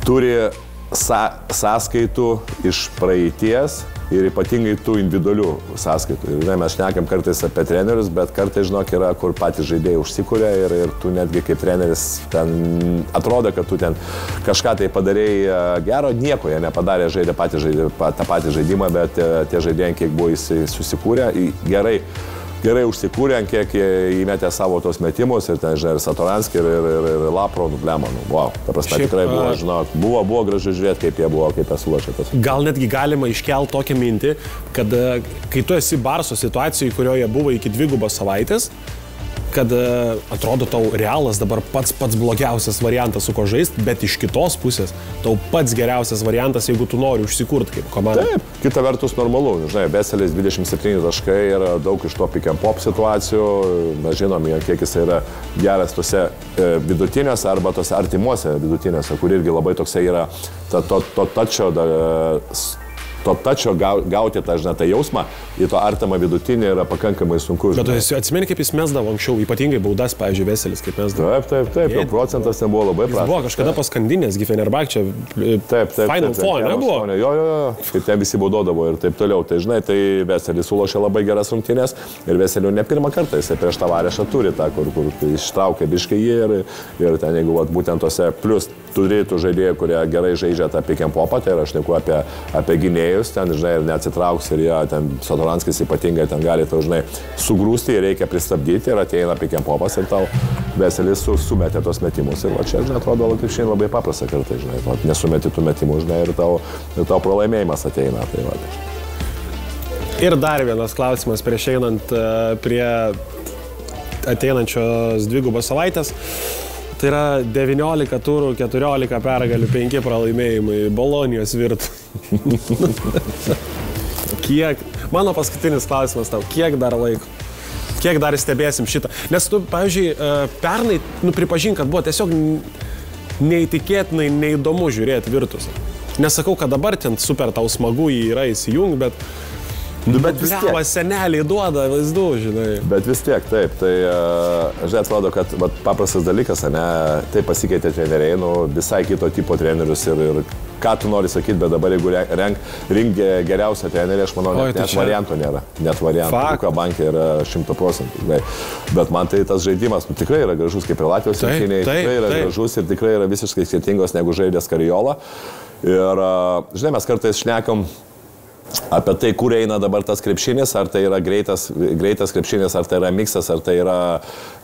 turi sąskaitų iš praeities ir ypatingai tų individualių sąskaitų. Ir mes šnekam kartais apie trenerius, bet kartais, žinok, yra, kur patys žaidėjai užsikūrė ir tu netgi kaip treneris ten atrodo, kad tu ten kažką tai padarėjai gero, nieko jie nepadarė, žaidė tą patį žaidimą, bet tie žaidėjai, kiek buvo susikūrę, gerai užsikūrė, kiek įmetė savo tos metimus ir ten, žinai, ir Satoranskį, ir Lapro, Blemą, wow. Ta prasme, tikrai buvo, žinok, buvo gražu žiūrėti, kaip jie sulošė tas. Gal netgi galima iškelti tokią mintį, kad kai tu esi Barso situacijoje, kurioje buvo iki 2 savaitės, kad atrodo tau Realas dabar pats blogiausias variantas su ko žaisti, bet iš kitos pusės tau pats geriausias variantas, jeigu tu nori užsikurti kaip komanda. Taip, kita vertus normalu, žinai, Veselis 27 taškai yra daug iš to pick and pop situacijų, mes žinom, kiek jis yra geras tose vidutinėse arba tose artimuose vidutinėse, kur irgi labai toksai yra to tačio gauti tą, žinai, tą jausmą į to artimą vidutinį yra pakankamai sunku. Bet tu atsimeni, kaip jis mesdavo anksčiau, ypatingai baudas, pavyzdžiui, Veselis, kaip mesdavo. Taip, jo procentas ten buvo labai prastas. Jis buvo kažkada paskandinės, Fenerbahče, Final Four, nebuvo? Jo, kaip ten visi baudodavo ir taip toliau. Tai, žinai, tai Veselis sulošė labai geras rungtynės ir Veselio ne pirmą kartą, jisai prieš Tavarešą turi tą, kur ištraukė biškai jį ir ten, jeigu būtent tose plus turi tų žaidėjų, kurie gerai žaidžia tą pick and popą, tai aš šneku apie gynėjus, ten, žinai, ir neatsitrauks ir jie ten, Satoranskis ypatingai ten gali tau, žinai, sugrūsti ir reikia pristabdyti ir ateina pick and popas ir tau Veselis sumetė tos metimus ir va čia, žinai, atrodo, kaip šiandien labai paprasta kartai, žinai, nesumeti tų metimų, žinai, ir tau pralaimėjimas ateina. Tai va. Ir dar vienas klausimas prieš einant prie ateinančios 2 savaitės. Tai yra 19 turų, 14 pergalių, 5 pralaimėjimai, Bolonijos virtų. Mano paskutinis klausimas tau, kiek dar laiko? Kiek dar stebėsim šitą? Nes tu, pavyzdžiui, pernai, pripažink, kad buvo tiesiog neįtikėtinai neįdomu žiūrėti virtus. Nesakau, kad dabar ten super tau smagu jį yra įsijungti, bet... Bet vis tiek. Seneliai duoda vaizdų, žinai. Bet vis tiek, taip. Tai, žinai, atrodo, kad paprastas dalykas, tai pasikeitė treneriai, visai kito tipo trenerius ir ką tu nori sakyti, bet dabar jeigu rink geriausią trenerį, aš manau, net varianto nėra. Net varianto. Luka Bankė yra 100%. Bet man tai tas žaidimas tikrai yra gražus, kaip ir Latvijos rinkiniai. Tikrai yra gražus ir tikrai yra visiškai skirtingos negu žaidė Skariola. Ir, žinai, mes kartais šnekam apie tai, kur eina dabar tas krepšinis, ar tai yra greitas krepšinis, ar tai yra miksas, ar tai yra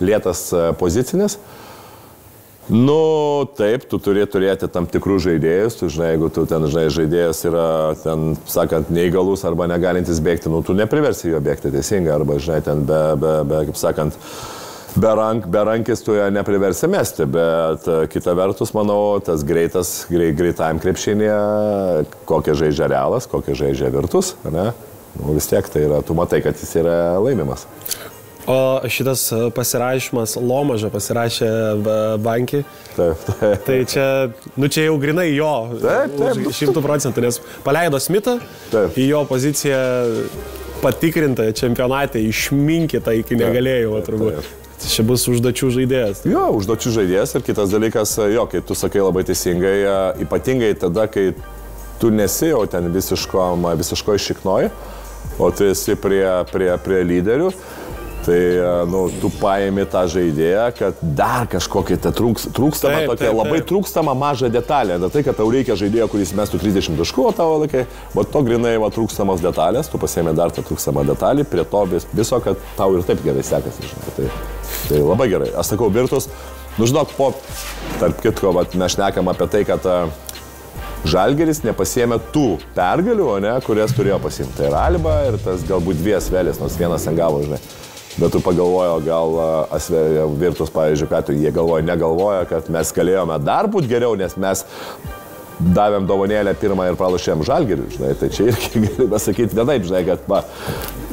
lėtas pozicinis. Nu, taip, tu turi turėti tam tikrus žaidėjus, tu žinai, jeigu tu ten, žinai, žaidėjas yra, ten, sakant, neįgalus arba negalintis bėgti, nu, tu nepriversi jo bėgti teisingai, arba, žinai, ten kaip sakant, be rankis tu ją nepriversi mesti, bet kita vertus, manau, tas greitajam krepšinėje, kokia žaidžia Realas, kokia žaidžia Virtus, ne? Nu, vis tiek tai yra, tu matai, kad jis yra laimimas. O šitas pasirašymas, Lomažą pasirašė bankį. Taip. Tai čia, nu čia jau grinai jo. Taip. 100%, nes paleido Smithą, į jo poziciją patikrinta čempionate, išminkyta iki negalėjimo turbūt. Čia bus užduočių žaidėjas. Jo, užduočių žaidėjas ir kitas dalykas, jo, kai tu sakai labai teisingai, ypatingai tada, kai tu nesi jau ten visiško iššiknoji, o tu esi prie lyderių. Tai, nu, tu paimi tą žaidėją, kad dar kažkokia trūkstama tokia, labai trūkstama maža detalė. Ne tai, kad tau reikia žaidėjo, kuris mestų 30 taškų, o tavo laikai, o to grinai trūkstamos detalės, tu pasiemi dar tą trūkstamą detalį, prie to viso, kad tau ir taip gerai sekasi. Žinai. Tai labai gerai. Aš sakau, Virtus, nu žinok, tarp kitko, mes šnekam apie tai, kad Žalgiris nepasiėmė tų pergalių, ne, kurias turėjo pasiimti. Tai yra Alba ir tas galbūt dvies Vėlės, nors vienas ten gavo, žinai. Bet tu pagalvojo, gal Virtus, pavyzdžiui, ką tu, jie negalvoja, kad mes galėjome dar būti geriau, nes mes davėm dovanėlę pirmą ir pralašėm Žalgiriui, žinai, tai čia irgi galime sakyti vienaip, žinai, kad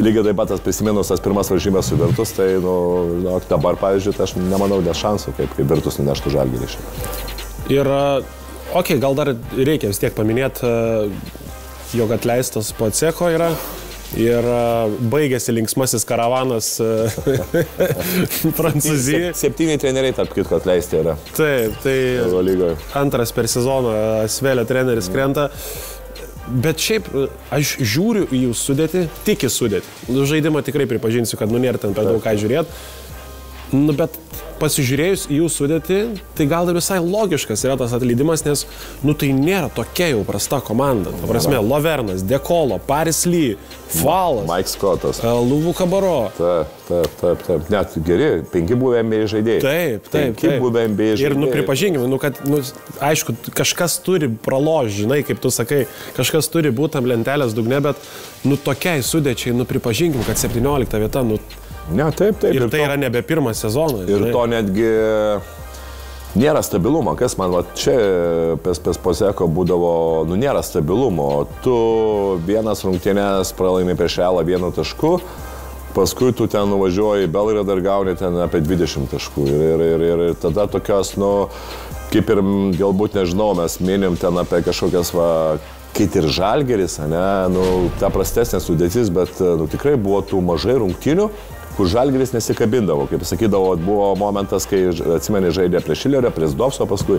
lygiai taip pat tas prisiminus tas pirmas varžybės su Virtus, tai, nu, dabar, pavyzdžiui, tai aš nemanau, nes šansų, kaip Virtus nuneštų Žalgirį šiandien. Ir, okei, gal dar reikia vis tiek paminėti, jog atleistas Poceko yra. Ir baigėsi linksmasis karavanas Prancūzijai. 7 treneriai tarp kitko atleisti yra. Taip, tai antras per sezoną Svelio treneris krenta. Bet šiaip aš žiūriu į jų sudėtį, tik į sudėtį. Žaidimą tikrai pripažinsiu, kad nėra ten per daug ką žiūrėti. Nu, bet pasižiūrėjus į jų sudėtį, tai gal ir visai logiškas yra tas atleidimas, nes, nu, tai nėra tokia jau prasta komanda. Ta prasme, Lovernas, Dekolo, Paris Lee, Valas, Mike Scottas, Luvu Kabaro. Taip. Net geri, 5 buvę NBA žaidėjai. Taip. 5 buvę NBA žaidėjai. Ir, nu, pripažinkime, nu, kad, nu, aišku, kažkas turi praložti, žinai, kaip tu sakai, kažkas turi būti ant lentelės dugne, bet, nu, tokiai sudėčiai, nu, pripažinkim, kad 17 vieta, nu, ne, taip. Ir tai yra nebe pirmas sezonas. Ir to netgi nėra stabilumo. Kas man va, čia pes Poceko būdavo, nu nėra stabilumo. Tu vienas rungtynės pralaimi prieš Realą 1 tašku, paskui tu ten nuvažiuoji į Belgradą ir gauni ten apie 20 taškų. Ir tada tokios, nu, kaip ir galbūt nežinau, mes minim ten apie kažkokias kaip ir Žalgiris, ne, nu, ta prastesnė sudėtis, bet nu, tikrai buvo tų mažai rungtynių, kur Žalgiris nesikabindavo. Kaip sakydavo, buvo momentas, kai, atsimeni, žaidė prie Šilerio, prie Zdovso paskui.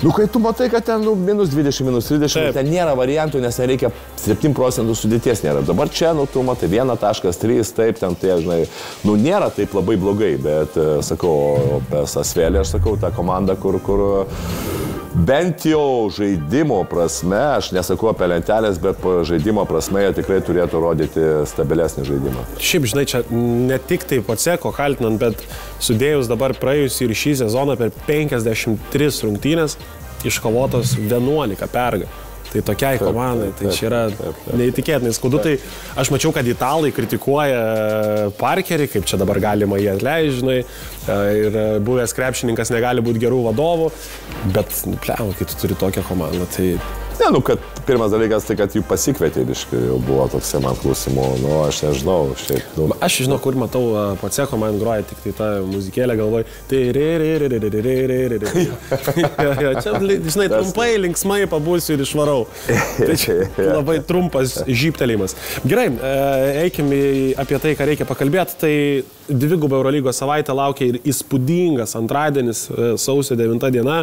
Nu, kai tu matai, kad ten nu, minus 20, minus 30, ten nėra variantų, nes nereikia 7% sudėties nėra. Dabar čia, nu, tu matai 1.3, taip, ten tai, žinai, nu, nėra taip labai blogai, bet, sakau, pas Asvelį, aš sakau, ta komanda, kur bent jau žaidimo prasme, aš nesakau apie lentelės, bet žaidimo prasme jie tikrai turėtų rodyti stabilesnį žaidimą. Šiaip, žinai, čia ne tik tai Poceko kaltinant, bet sudėjus dabar praėjusį ir šį sezoną per 53 rungtynės iškovotos 11 pergalių. Tai tokiai komandai, tai čia yra neįtikėtinai skaudu. Tai aš mačiau, kad italai kritikuoja Parkerį, kaip čia dabar galima jį atleisti, žinai, ir buvęs krepšininkas negali būti gerų vadovų, bet, nu, pliau, kai tu turi tokią komandą, tai... Ne, nu, kad pirmas dalykas, tai kad jų pasikvietė, biškai, jau buvo toks man klausimų, nu, aš nežinau, šiaip, nu... Aš žinau, kur matau Poceko, man groja tik tai tą muzikėlę, galvoju, tai čia, žinai, trumpai, linksmai pabūsiu ir išvarau. Tai čia labai trumpas žybtelėjimas. Gerai, eikim apie tai, ką reikia pakalbėti, tai dvigubą Eurolygos savaitę laukia ir įspūdingas antradienis, sausio 9 diena.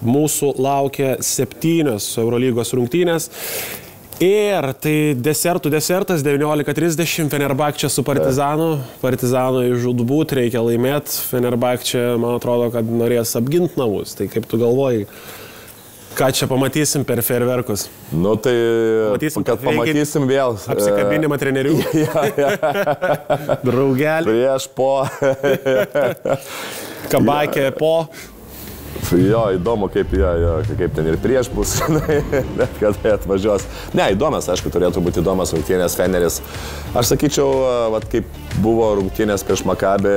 Mūsų laukia 7 Eurolygos rungtynės. Ir tai desertas 19:30 Fenerbahčė su Partizanu. Partizanui žūtbūt reikia laimėti. Fenerbahčė, man atrodo, kad norės apginti namus. Tai kaip tu galvoji, ką čia pamatysim per fejerverkus? Nu tai, pamatysim vėl. Apsikabinimą trenerių. Draugelį. Prieš po. Kabakė po. Jo, įdomu, kaip ten ir prieš bus, net kada atvažiuos. Ne, įdomias, aišku, turėtų būti įdomas rungtynės Feneris. Aš sakyčiau, vat, kaip buvo rungtynės prieš Makabį,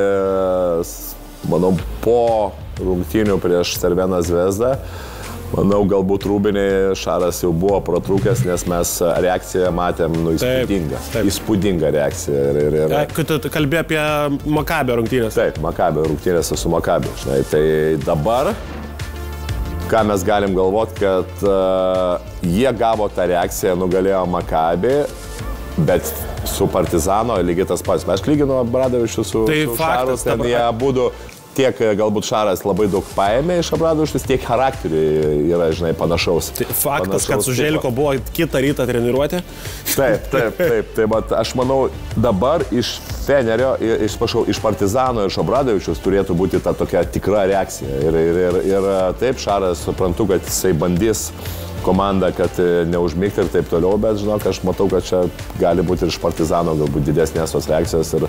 manau, po rungtynių prieš Cerveną Zvezdą, manau, galbūt Rūbiniai Šaras jau buvo protrūkęs, nes mes reakciją matėm, įspūdingą. Įspūdingą reakciją. Kai tu kalbėjai apie Makabio rungtynės. Taip, Makabio rungtynės su Makabiu. Tai dabar, ką mes galim galvoti, kad jie gavo tą reakciją, nugalėjo Makabį, bet su Partizano lygiai tas pats. Aš lyginu Abradovičių su Šaru, ten jie būtų tiek galbūt Šaras labai daug paėmė iš Abradovičius, tiek charakteriui yra, žinai, panašaus. Tai faktas, kad su Želiko buvo kitą rytą treniruoti? Taip. Tai aš manau, dabar iš Fenerio, iš Partizano ir iš Abradovičius turėtų būti ta tokia tikra reakcija. Ir taip, Šaras, suprantu, kad jisai bandys komandą, kad neužmigti ir taip toliau, bet žinok, aš matau, kad čia gali būti ir iš Partizano galbūt didesnės tos reakcijos ir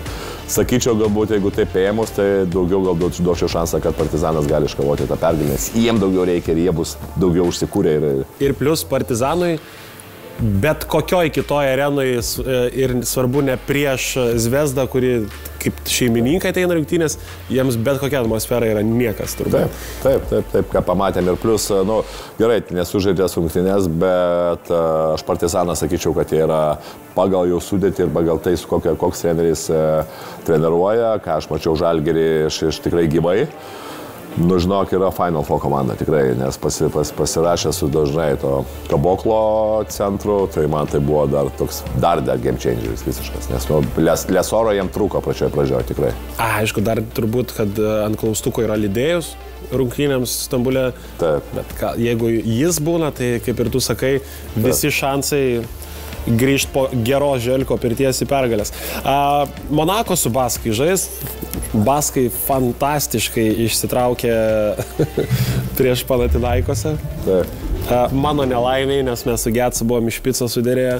sakyčiau, galbūt jeigu taip ėmus, tai daugiau galbūt duočiau šansą, kad Partizanas gali iškovoti tą pergalę, nes jiem daugiau reikia ir jie bus daugiau užsikūrę. Ir plus Partizanui bet kokioj kitoj arenoje ir svarbu ne prieš Zvezdą, kuri kaip šeimininkai ateina rungtynės, jiems bet kokia atmosfera yra niekas turbūt. Taip, ką pamatėm ir plus, gerai, nesužaidęs rungtynės, bet aš Partizaną sakyčiau, kad jie yra pagal jų sudėtį ir pagal tai, koks treneris treniruoja, ką aš mačiau Žalgirį iš tikrai gyvai. Nu, žinok, yra Final Four komanda tikrai, nes pasirašė su dažnai to Kaboklo centru, tai man tai buvo dar game changeris visiškas, nes Lesoro jiem trūko pradžioje tikrai. Aišku, dar turbūt, kad ant klaustuko yra Lidėjus rungtynėms Stambule, taip. Bet jeigu jis būna, tai kaip ir tu sakai, visi šansai grįžti po geros Želiko pirties į pergalės. Monako su Baskai žais. Baskai fantastiškai išsitraukė prieš Panathinaikosą. Mano nelaimiai, nes mes su Getsu buvom iš picos sudėrėję.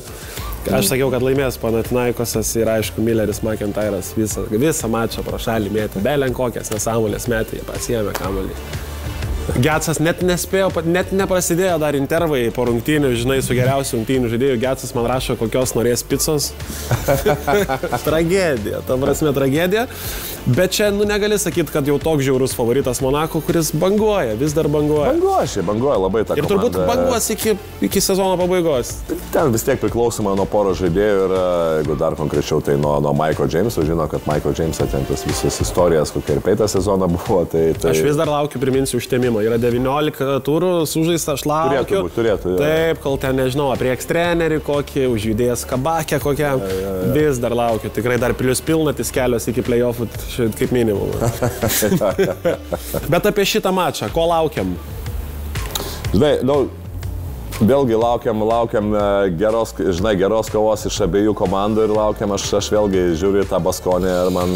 Aš sakiau, kad laimės Panathinaikosas ir aišku, Milleris McIntyras visą mačą pro šalį mėtė. Belenkokias nesąmonės metė, jie pasiėmė kamuolį. Getsas net nespėjo, net neprasidėjo dar intervai po rungtynių, žinai, su geriausiu rungtynių žaidėju. Getsas man rašo, kokios norės picos. Tragedija, ta prasme tragedija. Bet čia, negali sakyti, kad jau toks žiaurus favoritas Monako, kuris banguoja, vis dar banguoja. Banguoja labai ta komanda. Ir turbūt banguos iki sezono pabaigos. Ten vis tiek priklausoma nuo poro žaidėjų ir jeigu dar konkrečiau, tai nuo Michael Jameso. Žino, kad Michael James atentas visas istorijas, kokia ir peitą sezoną buvo. Tai... Aš vis dar laukiu, priminsiu, užtemimo. Yra 19 turų sužaista, aš laukiu. Turėtų. Taip, kol ten, nežinau, prieks trenerį kokį, užjudėjęs kabakę kokią. Vis dar laukiu. Tikrai dar plius pilnatis kelios iki play-offų, kaip minimum. Bet apie šitą mačą, ko laukiam? Žinai, vėlgi laukiam geros kovos iš abiejų komandų ir laukiam, aš vėlgi žiūriu tą Baskonę ir man,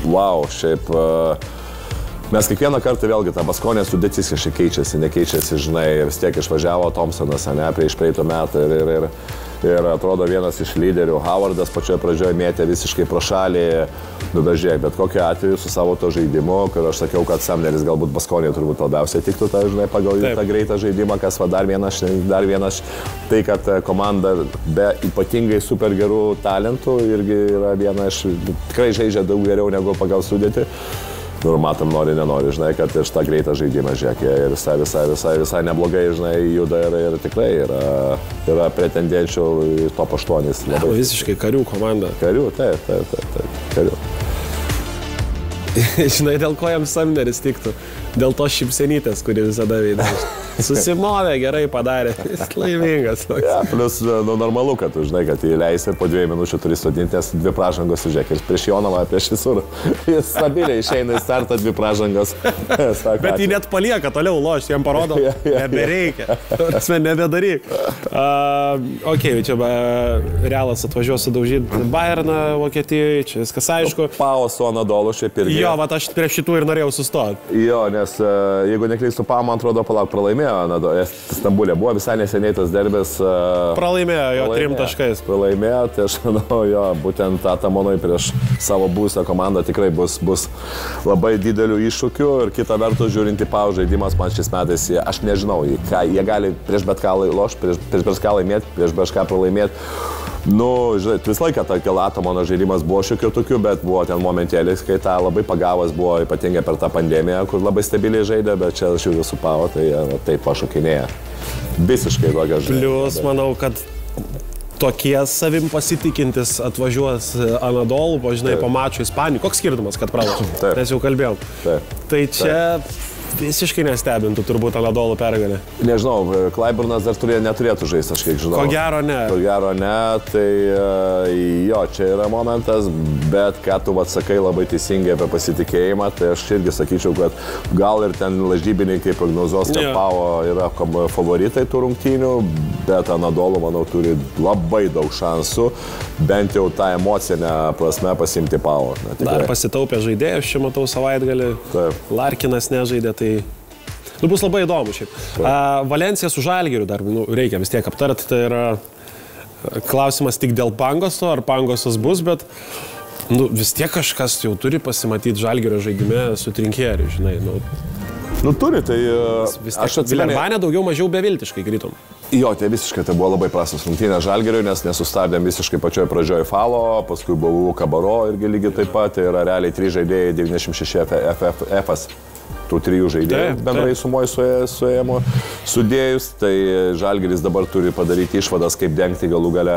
wow, šiaip... Mes kiekvieną kartą vėlgi tą Baskonę sudėtis kažkiek nekeičiasi, žinai, vis tiek išvažiavo Thompsonas, prieš praeito metą ir atrodo vienas iš lyderių. Howardas pačioje pradžioje mėtė visiškai pro šalį, nudažė, bet kokiu atveju su savo to žaidimu, kur aš sakiau, kad Samneris galbūt Baskonė turbūt labiausiai tiktų, žinai, pagal tą greitą žaidimą, kas va dar vienas, tai kad komanda be ypatingai super gerų talentų irgi yra viena iš, tikrai žaidžia daug geriau negu pagal sudėtį. Ir matom, nenori, žinai, kad iš tą greitą žaidimą žiūrėkė ir visai neblogai, žinai, juda ir tikrai yra pretendenčių į top 8. Visiškai karių komanda. Karių, taip, karių. Žinai, dėl ko jam Samneris tiktų? Dėl to šipsenytės, kuri visada veidė. Susimovė, gerai padarė. Jis laimingas. Ja, plus, normalu, kad tu žinai, kad jį leisi ir po 2 minučių turi sodinti, nes 2 pražangos sužiūrėk. Ir prieš Jonavą, prieš visur. Jis stabiliai išeina į startą 2 pražangos. Bet jį net palieka toliau lošti, jam parodo, nebereikia. Tasme, nebedaryk. Ok, čia Realas atvažiuos sudaužyti Bayerną Vokietijoje, čia viskas aišku. Pao su Anadolu šiaip irgi. Jo, bet aš prie šitų ir norėjau sustoti. Jo, nes jeigu neklystu, Pao, man atrodo, pralaimėjo pralaimėjo, Stambulė buvo visai neseniai tas derbis. Pralaimėjo jo 3 taškais. Pralaimėjo, tai aš manau, jo, būtent Atamanui prieš savo būsę komandą tikrai bus labai didelių iššūkių ir kita vertus žiūrint į Pau žaidimas man šiais metais, aš nežinau, jie gali prieš bet ką lošti, prieš bet ką laimėti, prieš bet ką pralaimėti. Nu, žinai, visą laiką ta Atamano žaidimas buvo šiokių tokių, bet buvo ten momentėlis, kai tą labai pagavas buvo ypatingai per tą pandemiją, kur labai stabiliai žaidė, bet čia aš jau su Pau, tai taip pašokinėja. Visiškai tokia žaidė. Plius, manau, kad tokie savim pasitikintis atvažiuos Anadolu, žinai, po mačo Ispanijų. Koks skirtumas, kad pralašė? Mes jau kalbėjom. Taip. Tai čia visiškai nestebintų turbūt Anadolu pergalė. Nežinau, Klaiburnas dar neturėtų žaisti, aš kiek žinau. Ko gero ne. Ko gero ne, tai jo, čia yra momentas, bet ką tu atsakai labai teisingai apie pasitikėjimą, tai aš irgi sakyčiau, kad gal ir ten lažybininkai prognozuos, kad Pau yra favoritai tų rungtynių, bet Anadolu, manau, turi labai daug šansų, bent jau tą emocinę prasme pasimti Pau. Dar pasitaupė žaidėjus, čia matau savaitgalį. Larkinas nežaidė, tai bus labai įdomu šiaip. Valencija su Žalgiriu dar reikia vis tiek aptarti, tai yra klausimas tik dėl Pangoso, ar Pangosas bus, bet vis tiek kažkas jau turi pasimatyti Žalgirio žaidime su Trinkieriu, žinai. Turi, tai aš atsimenu. Vilerbane daugiau mažiau beviltiškai krytom. Jo, tai visiškai tai buvo labai prastas rungtynės Žalgiriui, nes nesustabdėm visiškai pačioje pradžioje Falo, paskui buvo Kabaro irgi lygiai taip pat, tai yra realiai 3 žaidėjai 96 FF. Tų 3 žaidėjų bendrai sumoje suėjimo sudėjus, tai Žalgiris dabar turi padaryti išvadas, kaip dengti galų gale,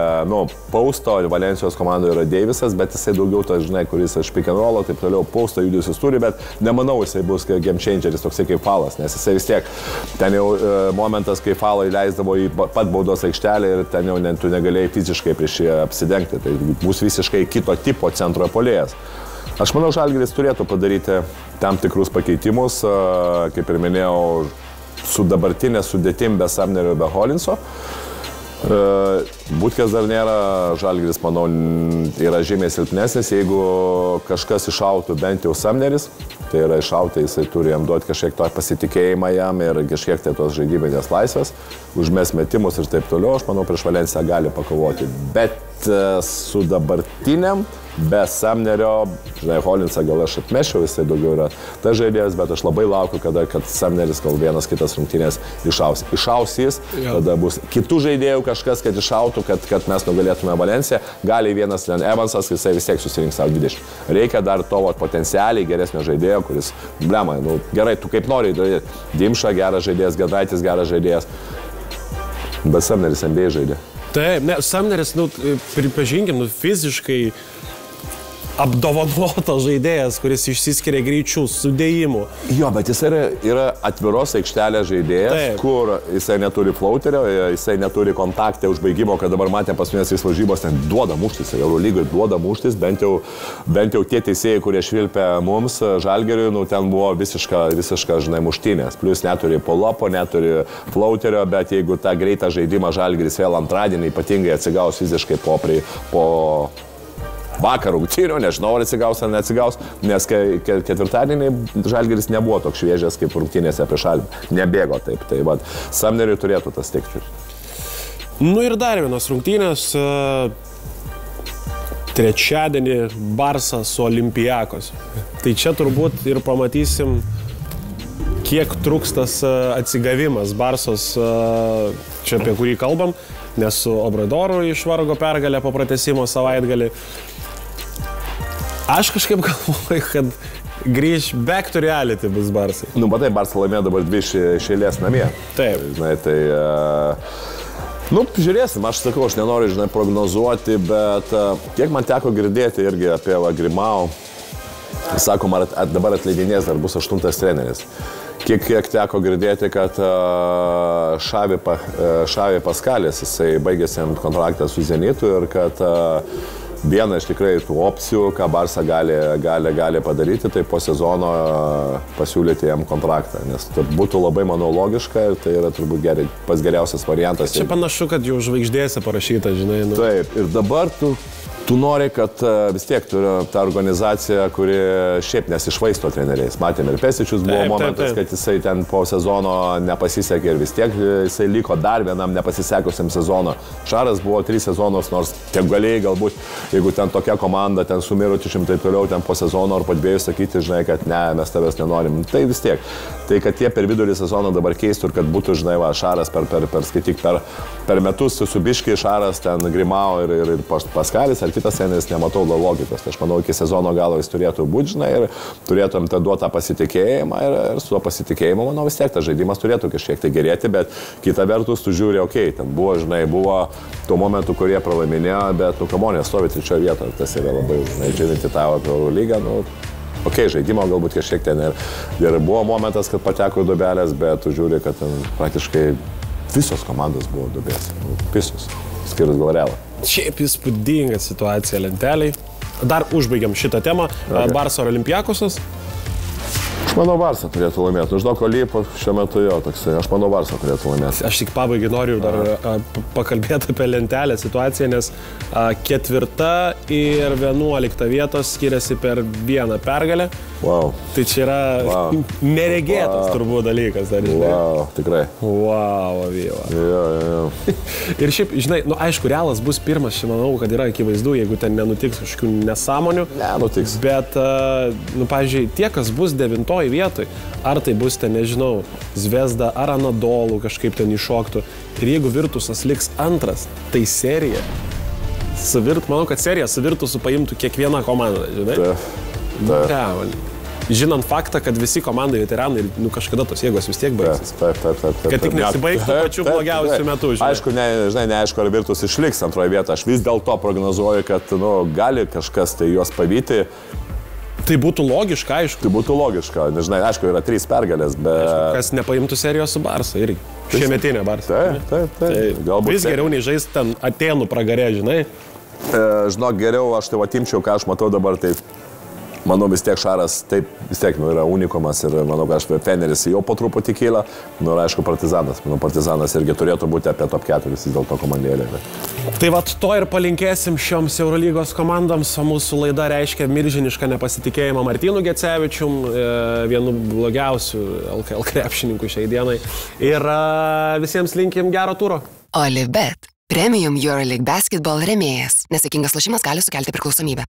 Pausto ir Valencijos komandoje yra Deivisas, bet jisai daugiau to, žinai, kuris iš pick and rollo, taip toliau Pausto judesius turi, bet nemanau jisai bus game changeris toksai kaip Falas, nes jisai vis tiek, ten jau momentas, kai Falą įleisdavo į pat baudos aikštelę ir ten jau tu negalėjai fiziškai prieš jį apsidengti, tai bus visiškai kito tipo centro puolėjas. Aš manau, Žalgiris turėtų padaryti tam tikrus pakeitimus, kaip ir minėjau, su dabartinė sudėtim be Samnerio ir be Holinso. Butkės dar nėra, Žalgiris, manau, yra žymiai silpnesnis, jeigu kažkas iššautų bent jau Samneris, tai yra iššauti, jisai turi jam duoti kažkiek to pasitikėjimą jam ir kažkiek tai tos žaidybinės laisvės, užmes metimus ir taip toliau, aš manau, prieš Valenciją gali pakovoti, bet su dabartiniam be Samnerio, žinai, Holinsą gal aš atmešiau, jisai daugiau yra ta žaidėjas, bet aš labai laukiu, kad Samneris gal vienas kitas rungtynės iššaus. Iššausys, tada bus kitų žaidėjų kažkas, kad iššautų, kad mes nugalėtume Valenciją. Gali vienas Evansas, jisai vis tiek susirinks savo 20. Reikia dar to potencialiai geresnio žaidėjo, kuris, gerai, tu kaip nori, Dimša geras žaidėjas, Gedraitis geras žaidėjas, bet Samneris NBA žaidė. Taip, Samneris, pripažinkim, fiziškai apdovanotas žaidėjas, kuris išsiskiria greičių, sudėjimu. Jo, bet jis yra atviros aikštelės žaidėjas, taip, kur jisai neturi flauterio, jisai neturi kontaktę užbaigimo, kad dabar matė paskutinės varžybos, ten duoda muštis, Eurolygoje duoda muštis, bent jau tie teisėjai, kurie švilpė mums, Žalgiriui, ten buvo visiška, žinai, muštinės. Plius neturi polopo, neturi flauterio, bet jeigu tą greitą žaidimą Žalgiris vėl antradienį ypatingai atsigaus fiziškai po vakar rungtynių, nežinau, ar atsigaus ar neatsigaus, nes ketvirtadienį Žalgiris nebuvo toks šviežias kaip rungtynėse prieš Albį. Nebėgo taip. Tai Samneriui turėtų tas tikti. Ir dar vienas rungtynės. Trečiadienį Barsa su Olympiakos. Tai čia turbūt ir pamatysim, kiek truks tas atsigavimas Barsos, čia apie kurį kalbam, nes su Obradoru išvargo pergalę po pratęsimo savaitgalį. Aš kažkaip galvoju, kad grįž back to reality bus Barsai. Matai, Barsa laimėjo dabar 2 iš eilės namie. Taip. Žinai, tai... žiūrėsim, aš sakau, aš nenoriu, žinai, prognozuoti, bet kiek man teko girdėti irgi apie Grimau, sakom, dabar atleidinės, dar bus 8 treneris. Kiek teko girdėti, kad Šavi Paskalis, jisai baigėsi kontraktą su Zenitu ir kad viena iš tikrai tų opcijų, ką Barsa gali padaryti, tai po sezono pasiūlyti jam kontraktą, nes tai būtų labai, manau, logiška ir tai yra turbūt pats geriausias variantas. Čia panašu, kad jau žvaigždėse parašyta, žinai. Taip, ir dabar tu tu nori, kad vis tiek turi tą organizaciją, kuri šiaip nesišvaisto treneriais. Matėme ir Pesičius buvo momentas, kad jisai ten po sezono nepasisekė ir vis tiek jisai liko dar vienam nepasisekusiam sezono. Šaras buvo 3 sezonus, nors tiek galėjai galbūt, jeigu ten tokia komanda, ten su Mirotičium tai toliau, ten po sezono ar po 2 sakyti, žinai, kad ne, mes tavęs nenorim. Tai vis tiek. Tai, kad jie per vidurį sezoną dabar keistų ir kad būtų, žinai, va, Šaras skaityk per metus su Biškiai, Šaras, ten Grimau ir Paskalis ar kitas senis, nematau logikos. Tai aš manau, iki sezono galo jis turėtų būti, žinai, ir turėtum tą duotą pasitikėjimą ir su tuo pasitikėjimu, manau, vis tiek tas žaidimas turėtų kažkiek tai gerėti, bet kita vertus, tu žiūri, okei, ten buvo, žinai, buvo tuo momentu, kurie pralaiminėjo, bet, kamonės stovi 3 vietoje, tas yra labai, žinai, žiūrinti tą Eurolygą, žaidimo galbūt kažkiek ten ir buvo momentas, kad pateko į duobelės, bet tu žiūri, kad ten praktiškai visos komandos buvo duobės, visos, skirus gal Realą. Šiaip įspūdinga situacija lenteliai. Dar užbaigiam šitą temą. Okay. Barso ar Olimpiakosas? Aš manau, Barsa turėtų laimėti. Žinau, Olypo šiuo metu jo toksai. Aš manau, Barsa turėtų laimėti. Aš tik pabaigai noriu dar pakalbėti apie lentelę situaciją, nes 4 ir 11 vietos skiriasi per 1 pergalę. Wow. Tai čia yra neregėtas turbūt dalykas. Dar, wow, tikrai. Wow, vyva. Jo. Ir šiaip, žinai, aišku, Realas bus pirmas, čia manau, kad yra akivaizdu, jeigu ten nenutiks kažkokių nesąmonių. Nenutiks. Bet, pavyzdžiui, tie, kas bus 9 vietoj, ar tai bus ten, nežinau, Zvezda ar Anadolų kažkaip ten iššoktų. Ir jeigu Virtusas liks 2, tai serija. Manau, kad serija su Virtusu paimtų kiekvieną komandą, žinai? Taip. Žinant faktą, kad visi komandai veteranai, kažkada tos jėgos vis tiek baigsis. Taip. Kad tik nesibaigtų pačiu blogiausiu metu, žinai. Aišku, neaišku, ar Virtus išliks 2 vietą. Aš vis dėlto prognozuoju, kad gali kažkas tai juos pavyti. Tai būtų logiška, aišku. Tai būtų logiška. Nežinai, aišku, yra 3 pergalės, bet... Aišku, kas nepaimtų serijos su Barsa irgi. Šiemetinė Barsa. Taip. Galbūt vis geriau nei žaisti ten Atėnų pragarė, žinai. Žinok, geriau aš tai atimčiau, ką aš matau dabar, tai manau vis tiek Šaras, taip, vis tiek yra unikumas ir manau, kad Feneris jau po truputį kyla, ir aišku, Partizanas. Manau, Partizanas irgi turėtų būti apie top 4 vis dėlto komandėlė. Tai vat to ir palinkėsim šioms Eurolygos komandoms, o mūsų laida reiškia milžinišką nepasitikėjimą Martynu Gecevičium, vienu blogiausių LKL krepšininkų šiai dienai. Ir visiems linkim gero turo. Olivbet. Premium EuroLeague Basketball rėmėjas. Nesėkmingas lošimas gali sukelti priklausomybę.